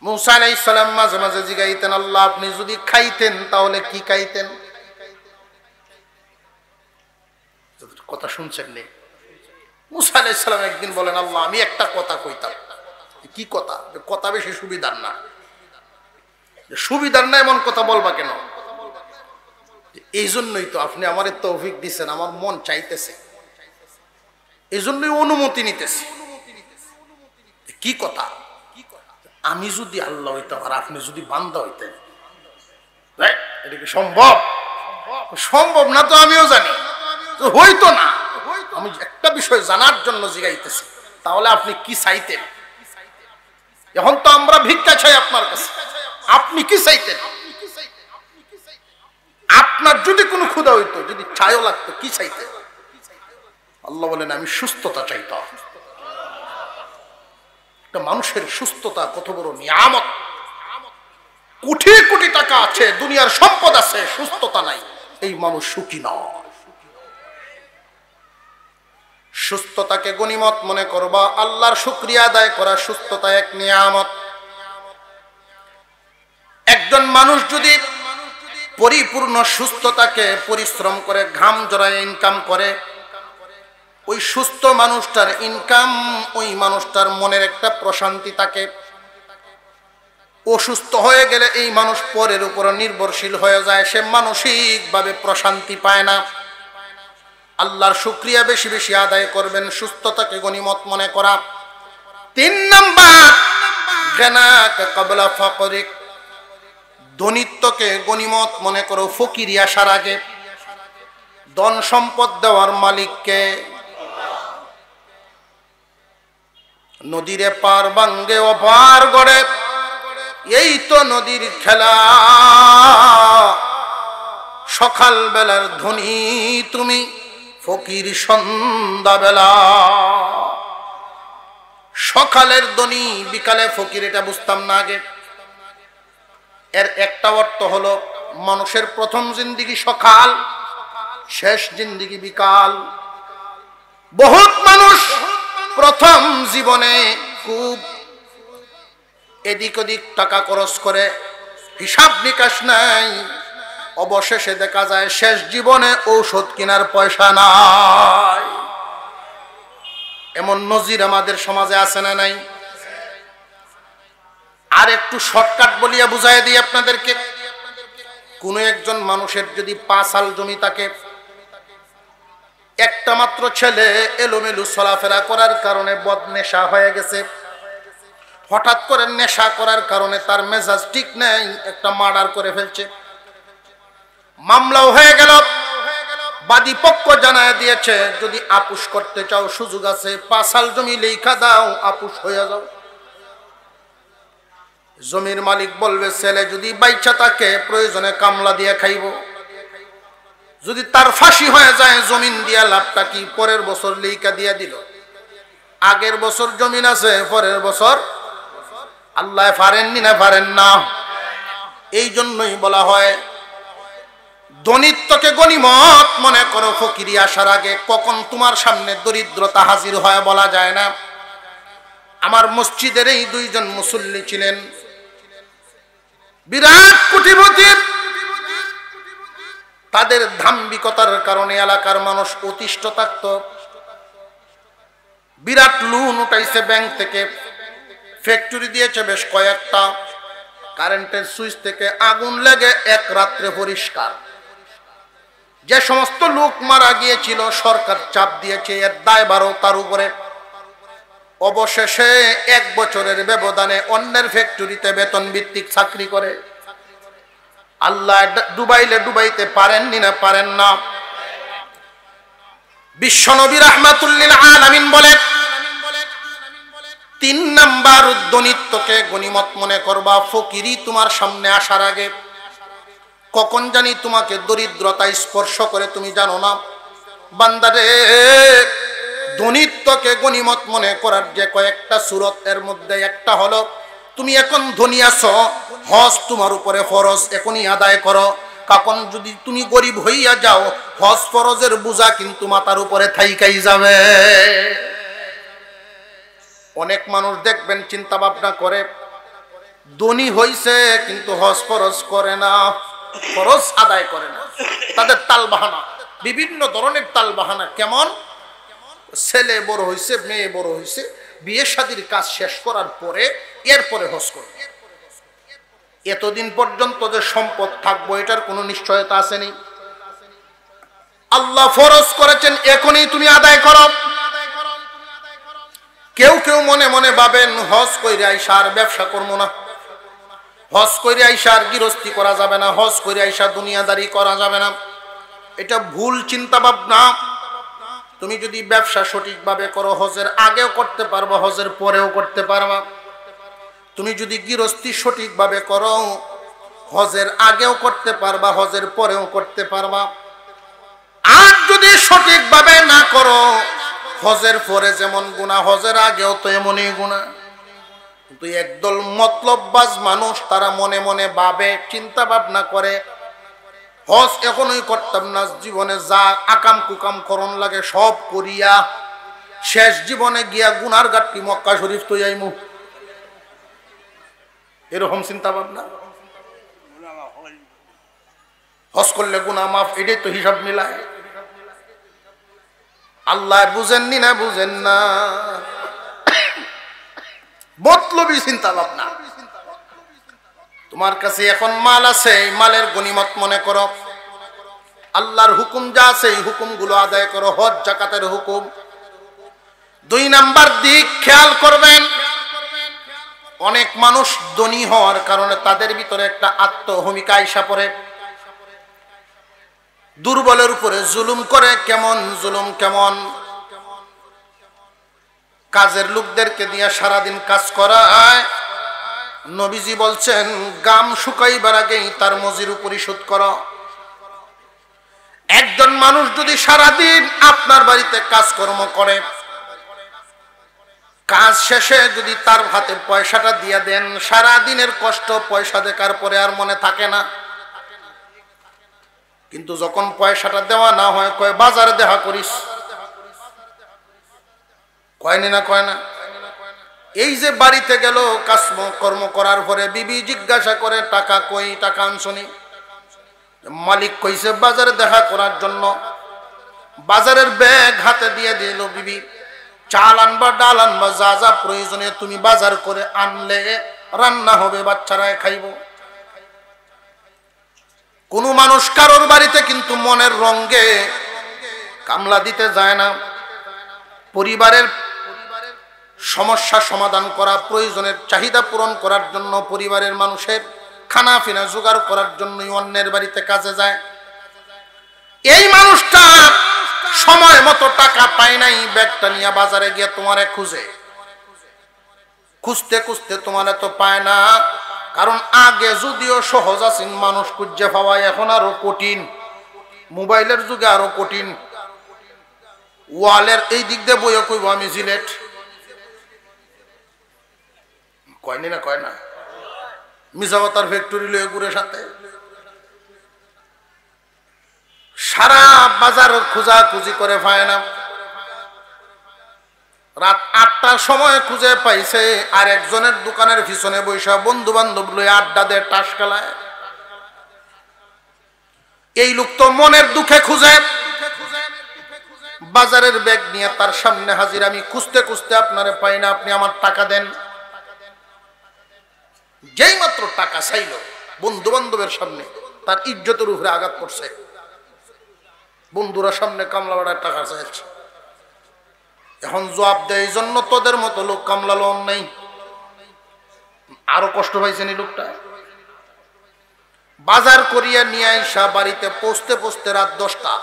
মুসা আলাইহিস সালাম মাঝে মাঝে জিগাইতেন, আল্লাহ আপনি যদি খাইতেন তাহলে কি খাইতেন? কথা শুনছেন নি? মুসা আলাইহিস সালাম একদিন বলেন, আল্লাহ আমি একটা কথা কইতাম। কি কথা? কথা বেশি সুবিধার না। সুবিধার না এমন কথা বলবা কেন? এই জন্যই তো আপনি আমার তৌফিক দিচ্ছেন, আমার মন চাইতেছে, এই জন্যই অনুমতি নিতেছি। কি কথা? আমি যদি আল্লাহ হইতাম আর আপনি যদি বান্দা হইতেন, এটা কি সম্ভব? সম্ভব না তো আমিও জানি, হইতো না। আমি একটা বিষয় জানার জন্য জিগাইতেছি, তাহলে আপনি কি চাইতেন? এখন তো আমরা ভিক্ষা চাই আপনার কাছে, আপনি কি চাইতেন? আপনার যদি কোনো ক্ষুধা হইতো, যদি চাইও লাগতো, কি চাইতেন? আল্লাহ বলেন আমি সুস্থতা চাইতাম। একটা মানুষের সুস্থতা কত বড় নিয়ামত। কোটি কোটি টাকা আছে, দুনিয়ার সম্পদ আছে, সুস্থতা নাই, এই মানুষ সুখী নয়। সুস্থতাকে গনিমত মনে করবা, আল্লাহর শুকরিয়া আদায় করা। সুস্থতা এক নিয়ামত। একজন মানুষ যদি পরিপূর্ণ সুস্থতাকে পরিশ্রম করে, ঘাম জড়ায় ইনকাম করে, ওই সুস্থ মানুষটার ইনকাম, ওই মানুষটার মনের একটা প্রশান্তি থাকে। অসুস্থ হয়ে গেলে এই মানুষ পরের উপর নির্ভরশীল হয়ে যায়, সে মানসিকভাবে প্রশান্তি পায় না। আল্লাহর শুকরিয়া বেশি বেশি আদায় করবেন, সুস্থতাকে গনিমত মনে করা। 3 নাম্বার, গানাকা ক্বাবলা ফাকরিক, ধনীত্বকে গনিমত মনে করো ফকিরি আসার আগে। ধন সম্পদ দেওয়ার মালিককে। নদীরে পার ভাঙ্গে ও পার গড়ে, এই তো নদীর খেলা। সকাল বেলার ধনী তুমি, ফকির সন্ধ্যা বেলা। সকালের ধনী বিকালে ফকির, এটা বুঝতাম না আগে। এর একটা অর্থ হলো মানুষের প্রথম জিন্দেগি সকাল, শেষ জিন্দেগি বিকাল। বহুত মানুষ প্রথম জীবনে খুব এদিক ওদিক টাকা খরচ করে, হিসাব নিকাশ নাই। অবশেষে দেখা যায় শেষ জীবনে ঔষধ কেনার পয়সা নাই। এমন নজির আমাদের সমাজে আছে না নাই? আর একটু শর্টকাট বলিয়া বুঝাই দিই আপনাদেরকে। কোন একজন মানুষের যদি 5 আল জমি থাকে, একটা মাত্র ছেলে এলোমেলু চলাফেরা করার কারণে বদনেশা হয়ে গেছে। হঠাৎ করে নেশা করার কারণে তার মেজাজ ঠিক নেই, একটা মার্ডার করে ফেলছে। মামলাও হয়ে গেল, বাদী পক্ষ জানায় দিয়েছে যদি আপুস করতে চাও সুযোগ আছে, 5 আল জমি লেখা দাও, আপুস হয়ে যাও। জমির মালিক বলবে ছেলে যদি বাইচা থাকে প্রয়োজনে কামলা দিয়ে খাইব, যদি তার ফাঁসি হয়ে যায় জমিন দিয়া লাভটা কি? পরের বছর লেখা দিয়া দিল। আগের বছর জমিন আছে, পরের বছর আল্লাহ পারেননি না পারেন না। এই জন্যই বলা হয় ধনীত্বকে গনিমত মনে করো ফকিরি আসার আগে। কখন তোমার সামনে দরিদ্রতা হাজির হয় বলা যায় না। আমার মসজিদের এই 2 জন মুসল্লি ছিলেন, বিরাট কোটিপতি। তাদের ধাম্বিকতার কারণে এলাকার মানুষ অতিষ্ঠ থাকত। বিরাট লোন উঠাইছে ব্যাংক থেকে, ফ্যাক্টরি দিয়েছে বেশ কয়েকটা, কারেন্টের সুইচ থেকে আগুন লেগে এক রাত্রে পরিষ্কার। যে সমস্ত লোক মারা গিয়েছিল সরকার চাপ দিয়েছে, এর দায়ভারও তার উপরে। অবশেষে 1 বছরের ব্যবধানে অন্যের ফ্যাক্টরিতে বেতন ভিত্তিক চাকরি করে। আল্লাহ ডুবাইলে ডুবাইতে পারেননি না পারেন না। বিশ্বনবী রাহমাতুল লিল আলামিন বলেন 3 নাম্বার ধনীত্বকে গনিমত মনে করবা ফকিরি তোমার সামনে আসার আগে। কখন জানি তোমাকে দরিদ্রতা স্পর্শ করে তুমি জানো না। বান্দারে ধনীত্বকে গনিমত মনে করার যে কয়েকটা সূরত, এর মধ্যে একটা হলো তুমি এখন ধনী আছো, হজ তোমার উপরে ফরজ, এখনই আদায় করো। কখন যদি তুমি গরিব হইয়া যাও, হজ ফরজের বোঝা কিন্তু মাথার উপরে থাইকাই যাবে। অনেক মানুষ দেখবেন চিন্তা ভাবনা করে, ধনী হইছে কিন্তু হজ ফরজ করে না, ফরজ আদায় করে না। তাদের তাল বাহানা, বিভিন্ন ধরনের তাল বাহানা। কেমন? ছেলে বড় হইছে, মেয়ে বড় হইছে, বিয়ে শাদীর কাজ শেষ করার পরে এরপরে হজ করবে। এতদিন পর্যন্ত যে সম্পদ থাকবো এটার কোনো নিশ্চয়তা আসেনি। আল্লাহ ফরজ করেছেন এখনই তুমি আদায় করো। কেউ কেউ মনে মনে ভাবেন হজ কইরে আইসা আর ব্যবসা করবো না, হজ কইরে আইসা আর গৃহস্থী করা যাবে না, হজ কইরে আইসা দুনিয়াদারি করা যাবে না। এটা ভুল চিন্তা ভাবনা। তুমি যদি ব্যবসা সঠিকভাবে করো, হজের আগেও করতে পারবা, হজের পরেও করতে পারবা। তুমি যদি গৃহস্থী সঠিকভাবে করো, হজের আগেও করতে পারবা, হজের পরেও করতে পারবা। আর যদি সঠিকভাবে না করো, হজের পরে যেমন গুনাহ, হজের আগেও তো এমনই গুনাহ। কিন্তু একদল মতলববাজ মানুষ, তারা মনে মনে ভাবে, চিন্তা ভাবনা করে, হজ এখনই করতাম না, জীবনে যা আকাম কুকাম করণ লাগে সব করিয়া শেষ জীবনে গিয়া গুনার গাট্টি মক্কা শরীফ তো যাইমু। এরকম চিন্তা ভাবনা। হজ করলে গুনাহ মাফ, এটাই তো হিসাব মিলায়। আল্লাহ বুঝেননি না, বুঝেন না, মতলবী চিন্তা ভাবনা। তোমার কাছে এখন মাল আছে, এই মালের গনিমত মনে করো। আল্লাহর হুকুম যা আছে এই হুকুমগুলো আদায় করো, হজ যাকাতের হুকুম। 2 নাম্বার দিক খেয়াল করবেন, অনেক মানুষ ধনী হওয়ার কারণে তাদের ভিতরে একটা আত্মহমিকা আইসা পড়ে, দুর্বলের উপরে জুলুম করে। কেমন জুলুম? কেমন? কাজের লোকদেরকে দিয়ে সারাদিন কাজ করায়। নবীজি বলছেন, গাম শুকাইবার আগেই তার মজুরি পরিশোধ করো। একজন মানুষ যদি সারাদিন আপনার বাড়িতে কাজকর্ম করে, কাজ শেষে যদি তার হাতে পয়সাটা দিয়ে দেন, সারাদিনের কষ্ট পয়সা দেখার পরে আর মনে থাকে না। কিন্তু যখন পয়সাটা দেওয়া না হয়, কয় বাজারে দেখা করিস, কয়নি না? কয় না? এই যে বাড়িতে গেল কাজকর্ম করার পরে বিবি জিজ্ঞাসা করে, টাকা কই, টাকা আনছনি? মালিক কইছে বাজারে দেখা করার জন্য। বাজারের ব্যাগ হাতে দিয়ে দিল বিবি, চাল আনবা, ডাল আনবা, যা যা প্রয়োজনীয় তুমি বাজার করে আনলে রান্না হবে, বাচ্চারা খাইব। কোন মানুষ কারোর বাড়িতে কিন্তু মনের রঙে কামলা দিতে যায় না। পরিবারের সমস্যা সমাধান করা, প্রয়োজনের চাহিদা পূরণ করার জন্য, পরিবারের মানুষের খানা পিনা জোগাড় করার জন্যই অন্যের বাড়িতে কাজে যায়। এই মানুষটা সময় মতো টাকা পায় নাই, ব্যাগটা নিয়ে বাজারে গিয়ে তোমারে খুঁজে, খুঁজতে খুঁজতে তোমার তো পায় না। কারণ আগে যদিও সহজ আছেন মানুষ খুঁজে পাওয়া, এখন আরো কঠিন। মোবাইলের যুগে আরো কঠিন। ওয়ালের এই দিক দিয়ে বইও কইব আমি সিলেট, কয়নি না? কয় না? মিসাওয়াতার ফ্যাক্টরি লয়ে ঘুরে সাথে সারা বাজার খোঁজা খুঁজি করে পায় না। রাত 8টার সময় খুঁজে পাইছে, আর একজনের দোকানের পিছনে বৈশা বন্ধু বান্ধব লয়ে আড্ডা দেয়, টাস খেলায়। এই লোক তো মনের দুঃখে খুঁজে, বাজারের ব্যাগ নিয়ে তার সামনে হাজির, আমি খুঁজতে খুঁজতে আপনারে পাই না, আপনি আমার টাকা দেন। যেই মাত্র টাকা চাইল, বন্ধু বান্ধবের সামনে তার ইজ্জতের উপরে আঘাত করছে। বন্ধুরা সামনে কামলা বাড়ার টাকা চাইছে। এখন জবাব দেয়, এই জন্য তোদের মতো লোক কামলা লোন নেই। আরো কষ্ট পাইছেন এই লোকটা। বাজার করিয়া নিয়ে আইসা বাড়িতে পৌঁছতে পৌঁছতে রাত 10টা।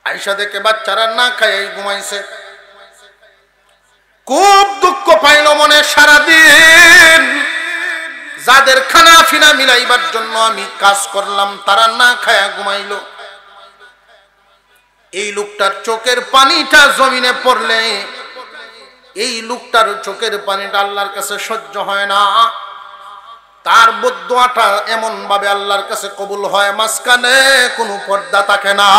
আইসা দেখে বাচ্চারা না খাই ঘুমাইছে। খুব দুঃখ পাইল মনে, সারাদিন যাদের খানা ফিনা মিলাইবার জন্য আমি কাজ করলাম, তারা না খায়া ঘুমাইল। এই লোকটার চোখের পানিটা জমিনে পড়লে এই লোকটার চোখের পানিটা আল্লাহর কাছে সহ্য হয় না। তার বদদোয়াটা এমন ভাবে আল্লাহর কাছে কবুল হয়, মাঝখানে কোনো পর্দা থাকে না।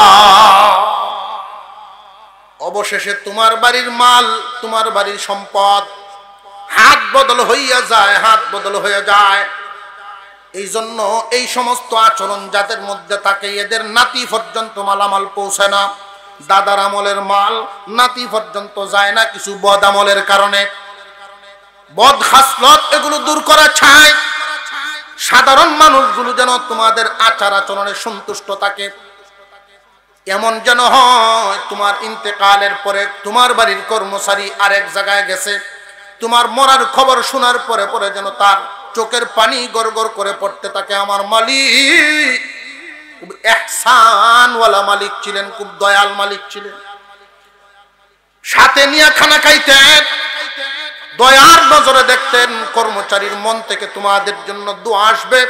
অবশেষে তোমার বাড়ির মাল, তোমার বাড়ির সম্পদ হাত বদল হইয়া যায়, হাত বদল হয়ে যায়। এই জন্য এই সমস্ত আচরণ যাদের মধ্যে থাকে এদের নাতি পর্যন্ত মালামাল পৌঁছে না। দাদার আমলের মাল নাতি পর্যন্ত যায় না, কিছু বদ আমলের কারণে। বদ খাসলত এগুলো দূর করা চাই। সাধারণ মানুষগুলো যেন তোমাদের আচার আচরণে সন্তুষ্ট থাকে, এমন যেন হয় তোমার ইন্তেকালের পরে তোমার বাড়ির কর্মচারী আরেক জায়গায় গেছে, তোমার মরার খবর শোনার পরে পরে যেন তার চোখের পানি গড়গড় করে পড়তে থাকে। আমার মালিক খুব ইহসানওয়ালা মালিক ছিলেন, খুব দয়াল মালিক ছিলেন। সাথে নিয়ে খানা খাইতেন, দয়ার নজরে দেখতেন। কর্মচারীর মন থেকে তোমাদের জন্য দোয়া আসবে,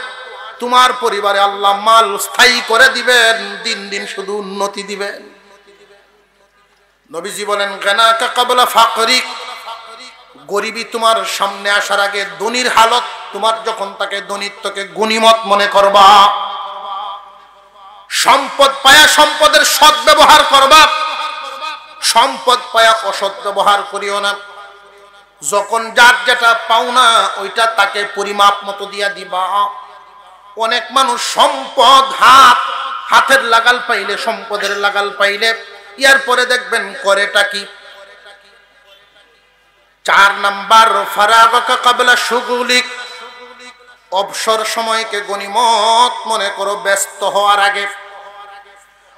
তোমার পরিবারে আল্লাহ মাল স্থায়ী করে দিবেন, দিন দিন শুধু উন্নতি দিবেন। নবীজি বলেন গানাকা ক্বাবলা ফাকরিক, গরিবী তোমার সামনে আসার আগে ধনীর হালত তোমার যখন তাকে ধনীত্বকে গনিমত মনে করবা। সম্পদ পায়া সম্পদের সৎ ব্যবহার করবা, সম্পদ পায়া অসৎ ব্যবহার করিও না। যখন যার যেটা পাওনা ওইটা তাকে পরিমাপ মতো দিয়া দিবা। অনেক মানুষ সম্পদ হাতের লাগাল পাইলে, সম্পদের লাগাল পাইলে ইয়ার পরে দেখবেন করেটা কি। 4 নাম্বার ফারাগাকা ক্বাবলা শুগুলিক, অবসর সময়কে গনিমত মনে করো ব্যস্ত হওয়ার আগে।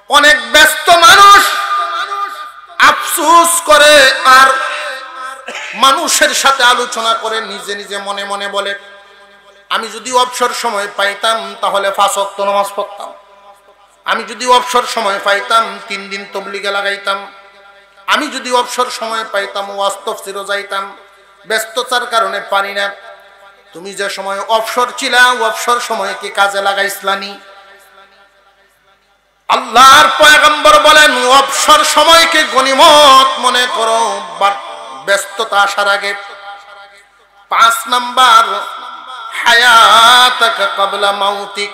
অনেক ব্যস্ত মানুষ আফসোস করে আর মানুষের সাথে আলোচনা করে নিজে নিজে মনে মনে বলে আমি যদি অবসর সময় পাইতাম তাহলে 5 ওয়াক্ত নামাজ পড়তাম, আমি যদি অবসর সময় পাইতাম 3 দিন তাবলীগে লাগাইতাম, আমি যদি অবসর সময় পাইতাম ওয়াজ তাফসীরে যাইতাম। ব্যস্ততার কারণে পারি না। তুমি যে সময় অবসর ছিলা অবসর সময় কি কাজে লাগাইছলানি? আল্লাহর পয়গম্বর বলেন অবসর সময়কে গনিমত মনে করো ব্যস্ততা আসার আগে। 5 নাম্বার হায়াতাকা ক্বাবলা মাউতিক,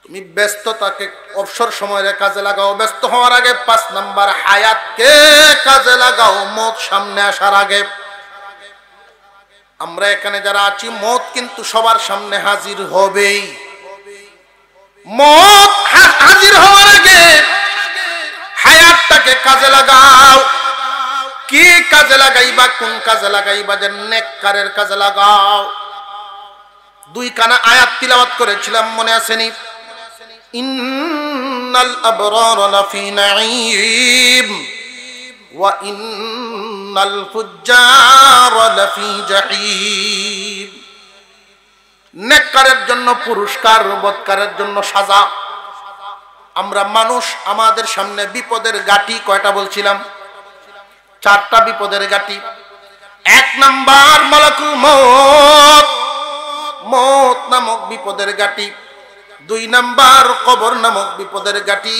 তুমি ব্যস্ততাকে অবসর সময়ের কাজে লাগাও ব্যস্ত হওয়ার আগে। 5 নাম্বার হায়াতকে কাজে লাগাও মত সামনে আসার আগে। আমরা এখানে যারা আছি মত কিন্তু সবার সামনে হাজির হবেই। মত হাজির হওয়ার আগে হায়াতটাকে কাজে লাগাও। কি কাজে লাগাইবা, কোন কাজে লাগাইবা? যে নেককারের কাজে লাগাও। 2 কানা আয়াত তিলাওয়াত করেছিলাম, মনে আসেনি? ইন্নাল আবরারা লাফি নাঈম ওয়া ইন্নাল ফুজ্জারা লাফি জাহিম। নেককারের জন্য পুরস্কার, বদকারের জন্য সাজা। আমরা মানুষ, আমাদের সামনে বিপদের গাটি কয়টা বলছিলাম? 4টা বিপদের গাটি। 1 নাম্বার মালাকুল মউত, মউত নামক বিপদের গাটি। 2 নাম্বার কবর নামক বিপদের গাটি।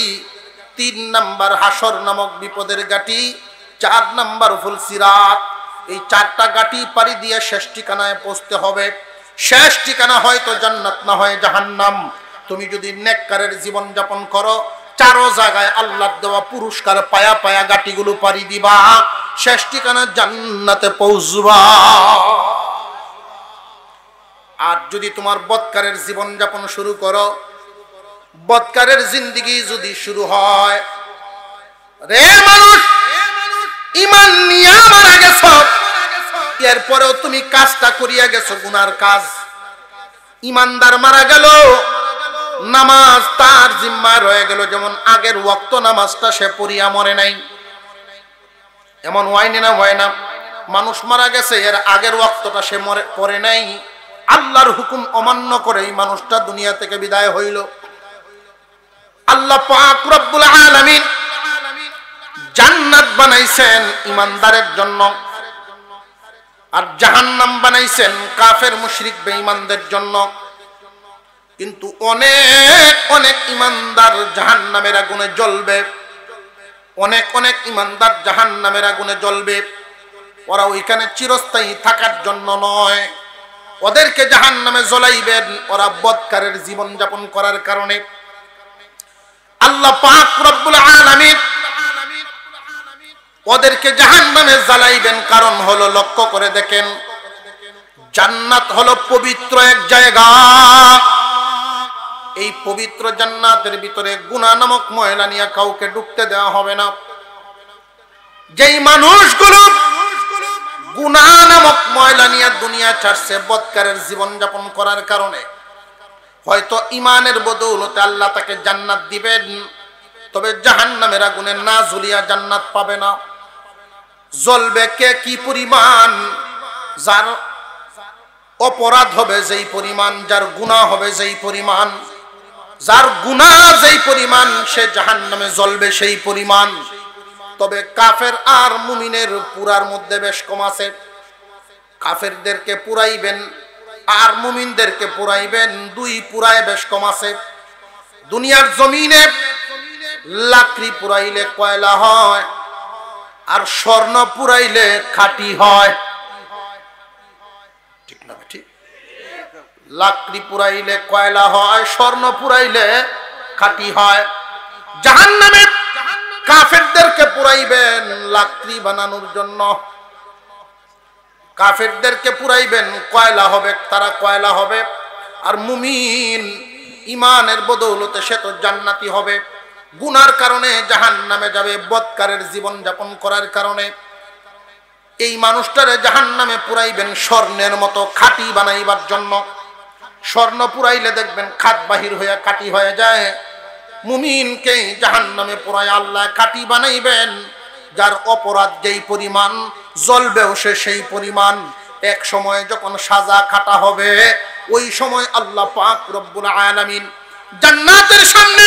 3 নাম্বার হাসর নামক বিপদের গাটি। 4 নাম্বার ফুলসিরাত। এই 4টা গাটি পাড়ি দিয়ে শেষ ঠিকানায় পৌঁছতে হবে। শেষ ঠিকানা হয়তো জান্নাত, না হয় জাহান্নাম। তুমি যদি নেককারের জীবন যাপন করো 4 জায়গায় আল্লাহর দেওয়া পুরস্কার পায়া পায়া গাটিগুলো পাড়ি দিবা, শেষ ঠিকানা জান্নাতে পৌঁছবা। আর যদি তোমার বদকারের জীবন যাপন শুরু করো, বদকারের জিন্দেগি যদি শুরু হয়, রে মানুষ ঈমান নিয়ে মারা গেছো, এরপরেও তুমি কাজটা করিয়া গেছো গুনার কাজ। ঈমানদার মারা গেল, নামাজ তার জিম্মায় রয়ে গেল। যেমন আগের ওয়াক্ত নামাজটা সে পড়িয়া মরে নাই, এমন হয়নি না? হয় না? মানুষ মারা গেছে, এর আগের ওয়াক্তটা সে পড়ে নাই, আল্লাহর হুকুম অমান্য করে এই মানুষটা দুনিয়া থেকে বিদায় হইল। আল্লাহ পাক রব্বুল আলামিন জান্নাত বানাইছেন ঈমানদারের জন্য, আর জাহান্নাম বানাইছেন কাফের মুশরিক বেঈমানদের জন্য। কিন্তু অনেক অনেক ঈমানদার জাহান্নামের আগুনে জ্বলবে। অনেক অনেক ইমানদার জাহান্নামের আগুনে জ্বলবে। ওরা ওইখানে চিরস্থায়ী থাকার জন্য নয়, ওদেরকে জাহান্নামে জ্বলাইবেন ওরা বদকারের জীবন যাপন করার কারণে। আল্লাহ পাক রব্বুল আলামিন ওদেরকে জাহান্নামে জ্বালাইবেন। কারণ হলো, লক্ষ্য করে দেখেন, জান্নাত হলো পবিত্র এক জায়গা। এই পবিত্র জান্নাতের ভিতরে গুনাহ নামক ময়লা নিয়ে কাউকে ঢুকতে দেওয়া হবে না। যেই মানুষগুলো গুনাহ নামক ময়লা নিয়ে দুনিয়া ছাড়ছে বদকারের জীবন যাপন করার কারণে, হয়তো ঈমানের বদৌলতে আল্লাহ তাকে জান্নাত দিবেন, তবে জাহান্নামের আগুনে না জ্বলিয়া জান্নাত পাবে না। জ্বলবে কে কি পরিমাণ? যার অপরাধ হবে যেই পরিমাণ, যার গুনাহ হবে যেই পরিমাণ, যার গুনাহ যেই পরিমাণ, সে জাহান্নামে জ্বলবে সেই পরিমাণ। তবে কাফের আর মুমিনের পুরার মধ্যে বেশ কম আছে। কাফেরদেরকে পুরাইবেন আর মুমিনদেরকে পুরাইবেন, দুই পুরায় বেশ কম আছে। দুনিয়ার জমিনে লাকড়ি পুরাইলে কয়লা হয়, আর স্বর্ণ পুরাইলে খাঁটি হয়। ঠিক না? ঠিক। লাকড়ি পুরাইলে কয়লা হয়, স্বর্ণ পুরাইলে খাঁটি হয়। জাহান্নামে কাফেরদেরকে পুরাইবেন লাকড়ি বানানোর জন্য, কাফেরদেরকে পুরাইবেন কয়লা হবে, তারা কয়লা হবে। আর মুমিন ঈমানের বদৌলতে সে তো জান্নাতি হবে। গুনার কারণে জাহান্নামে যাবে, বদকারের জীবন যাপন করার কারণে। এই মানুষটারে জাহান্নামে পুরাইবেন স্বর্ণের মতো খাঁটি বানাইবার জন্য। স্বর্ণ পুরাইলে দেখবেন খাত বাহির হয়ে কাটি হয়ে যায়। মুমিনকে জাহান্নামে পুরায় আল্লাহ খাঁটি বানাইবেন। যার অপরাধ যেই পরিমাণ, জ্বলবেও সে সেই পরিমাণ। এক সময় যখন সাজা খাটা হবে, ওই সময় আল্লাহ পাক রব্বুল আলামিন জান্নাতের সামনে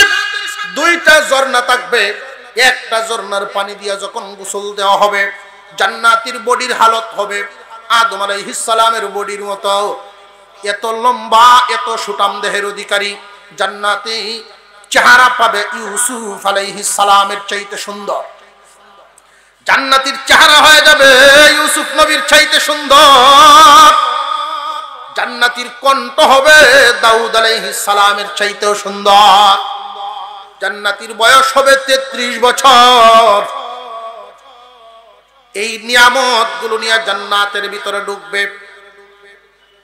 দুইটা ঝর্ণা থাকবে। একটা ঝর্ণার পানি দিয়া যখন গোসল দেওয়া হবে, জান্নাতীর বডির হালত হবে আদম আলাইহিস সালামের বডির মতো। এত লম্বা, এত সুঠাম দেহের অধিকারী জান্নাতি চেহারা পাবে ইউসুফ আলাইহিস সালামের চাইতে সুন্দর। জান্নাতীর চেহারা হয়ে যাবে ইউসুফ নবীর চাইতে সুন্দর। জান্নাতীর কণ্ঠ হবে দাউদ আলাইহিস সালামের চাইতেও সুন্দর। জান্নাতীর বয়স হবে 33 বছর। এই নিয়ামত গুলো নিয়ে জান্নাতের ভিতরে ঢুকবে,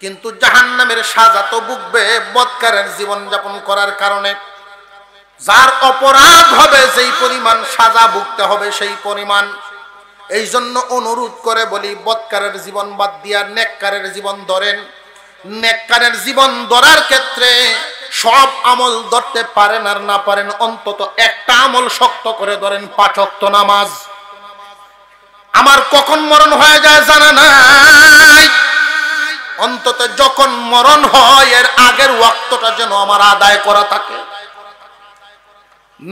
কিন্তু জাহান্নামের সাজা তো ভুগবে বদকারের জীবন যাপন করার কারণে। যার অপরাধ হবে যেই পরিমাণ, সাজা ভুগতে হবে সেই পরিমাণ। এই জন্য অনুরোধ করে বলি, বদকারের জীবন বাদ দিয়া নেককারের জীবন ধরেন। নেককারের জীবন ধরার ক্ষেত্রে সব আমল ধরতে পারেন আর না পারেন, অন্তত একটা আমল শক্ত করে ধরেন, 5 ওয়াক্ত নামাজ। আমার কখন মরণ হয়ে যায় জানা নাই, অন্তত যখন মরণ হয় এর আগের ওয়াক্তটা যেন আমার আদায় করা থাকে।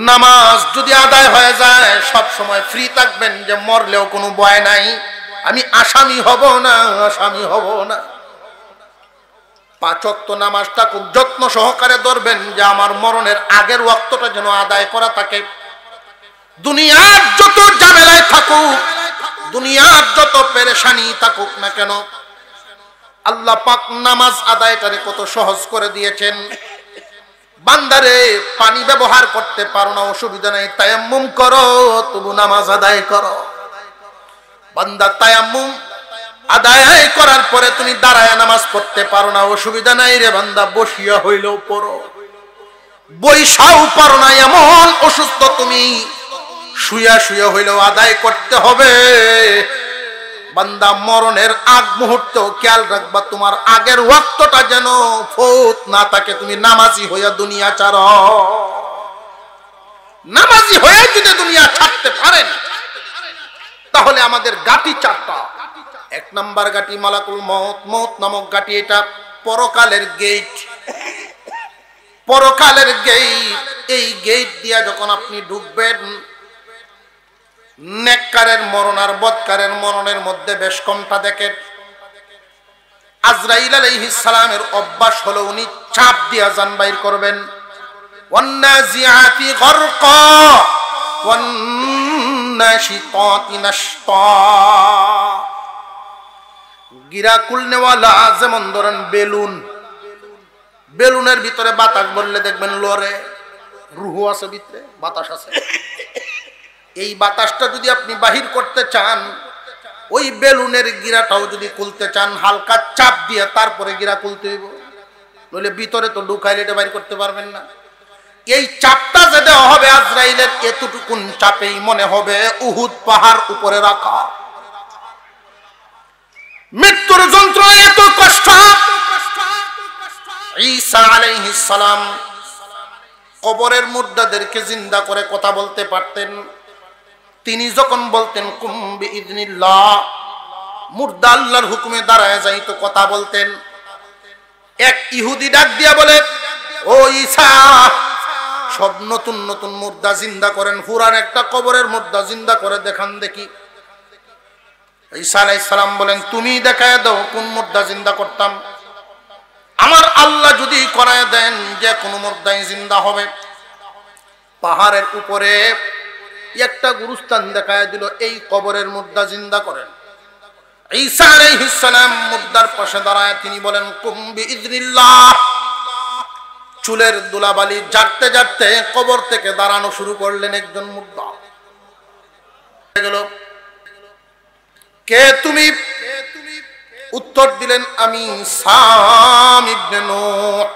নামাজ যদি আদায় হয়ে যায়, সব সময় ফ্রি থাকবেন যে মরলেও কোনো ভয় নাই, আমি আসামি হব না, আসামি হব না। 5 ওয়াক্ত নামাজটা খুব যত্ন সহকারে ধরবেন যে আমার মরণের আগের ওয়াক্তটা যেন আদায় করা থাকে। দুনিয়ার যত ঝামেলায় থাকুক, দুনিয়ার যত পেরেশানি থাকুক না কেন, আল্লাহ পাক নামাজ আদায়টারে কত সহজ করে দিয়েছেন। বান্দারে পানি ব্যবহার করতে পারো না, অসুবিধা নেই, তায়াম্মুম করো, তবু নামাজ আদায় করো। বান্দা তায়াম্মুম আদায় করার পরে তুমি দাঁড়ায় নামাজ পড়তে পারো না, অসুবিধা নাই রে বান্দা, বসিয়া হইলেও পড়ো। বৈশাও পারো না, এমন অসুস্থ তুমি, শুয়া শুয়া হইলেও আদায় করতে হবে। বান্দা মরণের আগ মুহূর্ত খেয়াল রাখবা, তোমার আগের ওয়াক্তটা যেন ফৌত না থাকে। তুমি নামাজি হইয়া দুনিয়া ছাড়ো। নামাজি হয়ে যদি দুনিয়া ছাড়তে পারেন, তাহলে আমাদের গাটি 4টা। 1 নাম্বার গাটি মালাকুল মউত, মউত নামক গাটি, এটা পরকালের গেট। পরকালের গেট, এই গেট দিয়া যখন আপনি ঢুকবেন, নেককারের মরণ আর বদকারের মরণের মধ্যে বেশ কমটা দেখেন। আজরাইল আলাইহিস সালামের অভ্যাস হলো উনি চাপ দিয়া জান বাইর করবেন। ওয়ান্নাজিআতি গরকা নাশিতাতি নাশতা। গিরা কুলনেওয়ালা যেমন ধরেন বেলুন, বেলুনের ভিতরে বাতাস বললে দেখবেন লড়ে, রুহ আছে ভিতরে, বাতাস আছে। এই বাতাসটা যদি আপনি বাহির করতে চান, ওই বেলুনের গিরাটাও যদি খুলতে চান, হালকা চাপ দিয়ে তারপরে গিরা খুলতে হইব, নইলে ভিতরে তো ঢুকাইলে এটা বাইর করতে পারবেন না। এই চাপটা যে দেওয়া হবে আজরাইলের, এতটুকুন চাপেই মনে হবে উহুদ পাহাড় উপরে রাখা। মৃত্যুর যন্ত্রণা এত কষ্ট। ঈসা আলাইহিস সালাম কবরের মুর্দাদেরকে জিন্দা করে কথা বলতে পারতেন। তিনি যখন বলতেন কুম বিইذনিল্লাহ, মুর্দা আল্লাহর হুকুমে দাঁড়ায় যাইতো, কথা বলতেন। এক ইহুদি ডাক দিয়া বলে, ও ঈসা, সব নতুন নতুন মুর্দা জিন্দা করেন, পুরান একটা কবরের মুর্দা জিন্দা করে দেখান দেখি। ঈসা আলাইহিস সালাম বলেন, তুমি দেখায় দাও কোন মুর্দা জিন্দা করতাম। আমার আল্লাহ যদি করায় দেন যে কোন মুর্দাই জিন্দা হবে। পাহাড়ের উপরে একটা গুরুস্থান দেখায় দিল, এই কবরের মুর্দা জিন্দা করেন। ঈসা আলাইহিস সালাম মুর্দার পাশে দাঁড়ায় তিনি বলেন কুম বিইذনিল্লাহ। চুলের দুলাবালি ঝাড়তে ঝাড়তে কবর থেকে দাঁড়ানো শুরু করলেন একজন মুর্দা। গেল, কে তুমি? উত্তর দিলেন, আমি সাম ইবনে নূহ,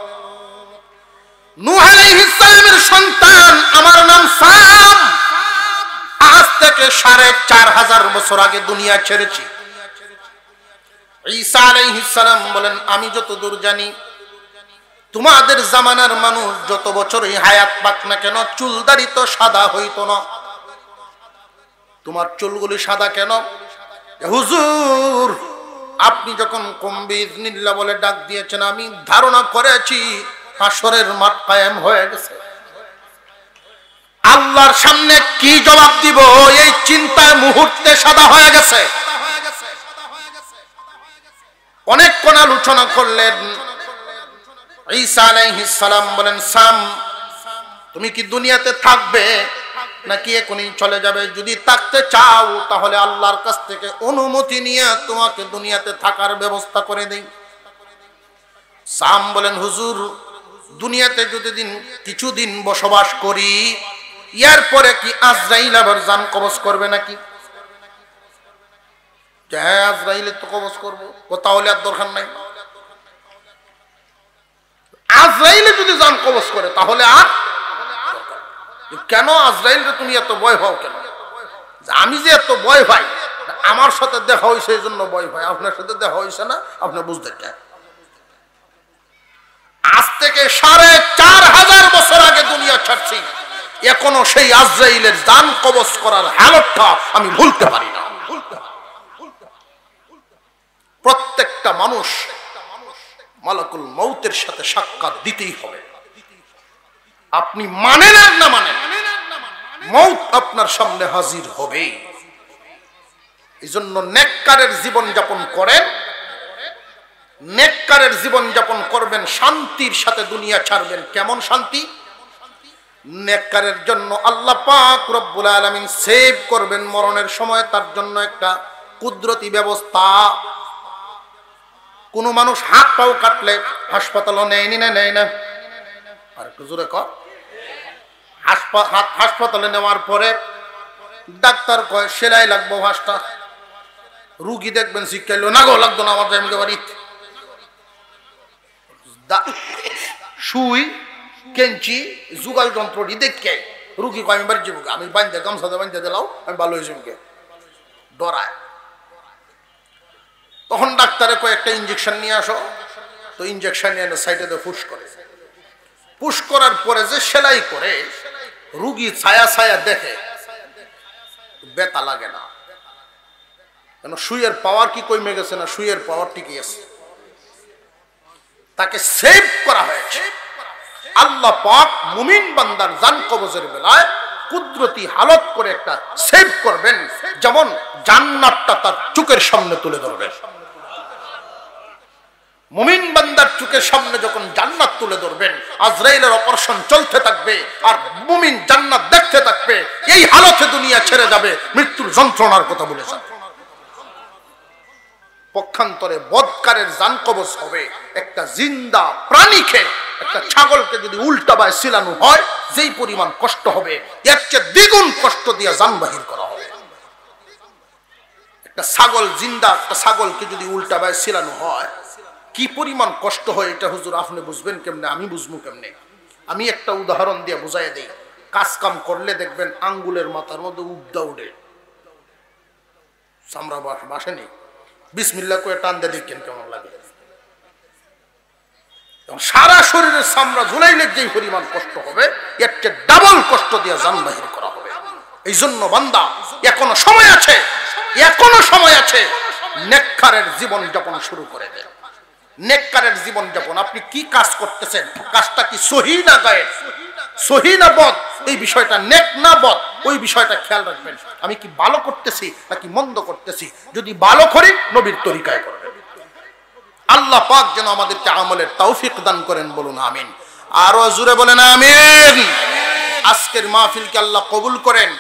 নূহ আলাইহিস সালামের সন্তান, আমার নাম সাম। আজ থেকে 4500 বছর আগে দুনিয়া ছেড়েছি। ঈসা আলাইহিস সালাম বলেন, আমি যতদূর জানি তোমাদের জামানার মানুষ যত বছরই হায়াত পাক না কেন, চুলদাড়ি তো সাদা হইতো না। তোমার চুলগুলি সাদা কেন? হুজুর, আপনি যখন কুম বিইذনিল্লাহ বলে ডাক দিয়েছেন, আমি ধারণা করেছি হাসরের মাঠ কায়েম হয়ে গেছে। আল্লাহর সামনে কি জবাব দিব, এই চিন্তায় মুহূর্তে সাদা হয়ে গেছে। অনেকক্ষণ আলোচনা করলেন। ঈসা আলাইহিস সালাম বলেন, সাম, তুমি কি দুনিয়াতে থাকবে নাকি এখনই চলে যাবে? যদি থাকতে চাও তাহলে আল্লাহর কাছ থেকে অনুমতি নিয়ে তোমাকে দুনিয়াতে থাকার ব্যবস্থা করে দেই। সাম বলেন, হুজুর, দুনিয়াতে যদি কিছুদিন বসবাস করি, এরপরে কি আজরাইল আবার জান কবজ করবে নাকি? হ্যাঁ, আজরাইলের তো কবজ করবো, তাহলে আর দরকার নাই। আজরাইলে যদি জান কবজ করে তাহলে আর কেন? আজরাইলকে তুমি এত ভয় পাও কেন? আমি যে এত ভয় পাই, আমার সাথে দেখা হয়েছে এই জন্য ভয় পাই, আপনার সাথে দেখা হয়েছে না, আপনার বুঝতে চান। আজ থেকে 4500 বছর আগে দুনিয়া ছাড়ছি, এখনো সেই আজরাইলের জান কবজ করার হালতটা আমি ভুলতে পারি না। প্রত্যেকটা মানুষ মালাকুল মউতের সাথে সাক্ষাৎ দিতেই হবে। আপনি মানেন আর না মানেন, মউত আপনার সামনে হাজির হবে। এই জন্য নেককারের জীবন যাপন করেন, নেককারের জীবন যাপন করবেন, শান্তির সাথে দুনিয়া ছাড়বেন। কেমন শান্তি? নেককারের জন্য আল্লাহ পাক রব্বুল আলামিন সেভ করবেন মরণের সময়, তার জন্য একটা কুদরতি ব্যবস্থা। কোন মানুষ হাত পাও কাটলে হাসপাতালও নেয়নি না, নেয় না? আর একটু জোরে কর। হাসপাতালে নেওয়ার পরে ডাক্তার কয় সেলাই লাগবো 5টা। রুগী দেখবেন শিক্ষাইলো, না গো লাগতো না, আমার যাইমকে বাড়ি। সুই, কেঞ্চি, যুগাল যন্ত্রটি দেখে রুগী কয় আমি বাড়ি যাবো, আমি বান্ধে গামছাতে বান্ধে দিলাও, আমি ভালো হয়েছি, ডরায়। তখন ডাক্তারে কয়েকটা ইঞ্জেকশন নিয়ে আসো, তো ইঞ্জেকশন নিয়ে সাইডে পুশ করে। পুশ করার পরে যে সেলাই করে, রুগী ছায়া ছায়া দেখে, ব্যথা লাগে না। কেন? সুইয়ের পাওয়ার কি কমে গেছে না, সুইয়ের পাওয়ার ঠিকই আছে। তাকে সেভ করা হয়েছে। আল্লাহ পাক মুমিন বান্দার জান কবজের বেলায় কুদরতি হালত করে একটা সেভ করবেন, যেমন জান্নাতটা তার চোখের সামনে তুলে ধরবেন। মুমিন বান্দার চোখের সামনে যখন জান্নাত তুলে ধরবেন, আজরাইলের অপারেশন চলতে থাকবে, যাবে আর মুমিন জান্নাত দেখতে থাকবে, এই হালতে দুনিয়া ছেড়ে যাবে, মৃত্যুর যন্ত্রণার কথা বলে যাবে। পক্ষান্তরে বদকারের জান কবজ হবে একটা জিন্দা প্রাণীকে, একটা ছাগলকে যদি উল্টা বায় ছিলানো হয় যেই পরিমাণ কষ্ট হবে এর চেয়ে দ্বিগুণ কষ্ট দিয়ে জান বাহির করা হবে। একটা ছাগল, জিন্দা একটা ছাগলকে যদি উল্টা বায় ছিলানো হয় কি পরিমাণ কষ্ট হয় এটা হুজুর আপনি বুঝবেন কেমনে, আমি বুঝবো কেমনে? আমি একটা উদাহরণ দিয়ে বুঝাই দেই। কাজ কাম করলে দেখবেন আঙ্গুলের মাথার মধ্যে উবদা উঠে, চামড়া বাসেনি, বিসমিল্লাহ করে টান দিয়ে দেখেন কেমন লাগে। সারা শরীরের চামড়া ঝুলাইলে যেই পরিমাণ কষ্ট হবে এর চেয়ে ডাবল কষ্ট দিয়ে জান বাহির করা হবে। এই জন্য বান্দা এখনো সময় আছে, এখনো সময় আছে, নেককারের জীবন যাপন শুরু করে দেয়। নেককারের জীবন যাপন, আপনি কি কাজ করতেছেন, কাজটা কি সহি না গায়েব, সহি না বদ, এই বিষয়টা নেক না বদ, ওই বিষয়টা খেয়াল রাখবেন। আমি কি ভালো করতেছি নাকি মন্দ করতেছি? যদি ভালো করি নবীর তরিকায় করবেন। আল্লাহ পাক যেন আমাদেরকে আমলের তৌফিক দান করেন, বলুন আমিন। আরো জোরে বলেন আমিন। আজকের মাহফিলকে আল্লাহ কবুল করেন।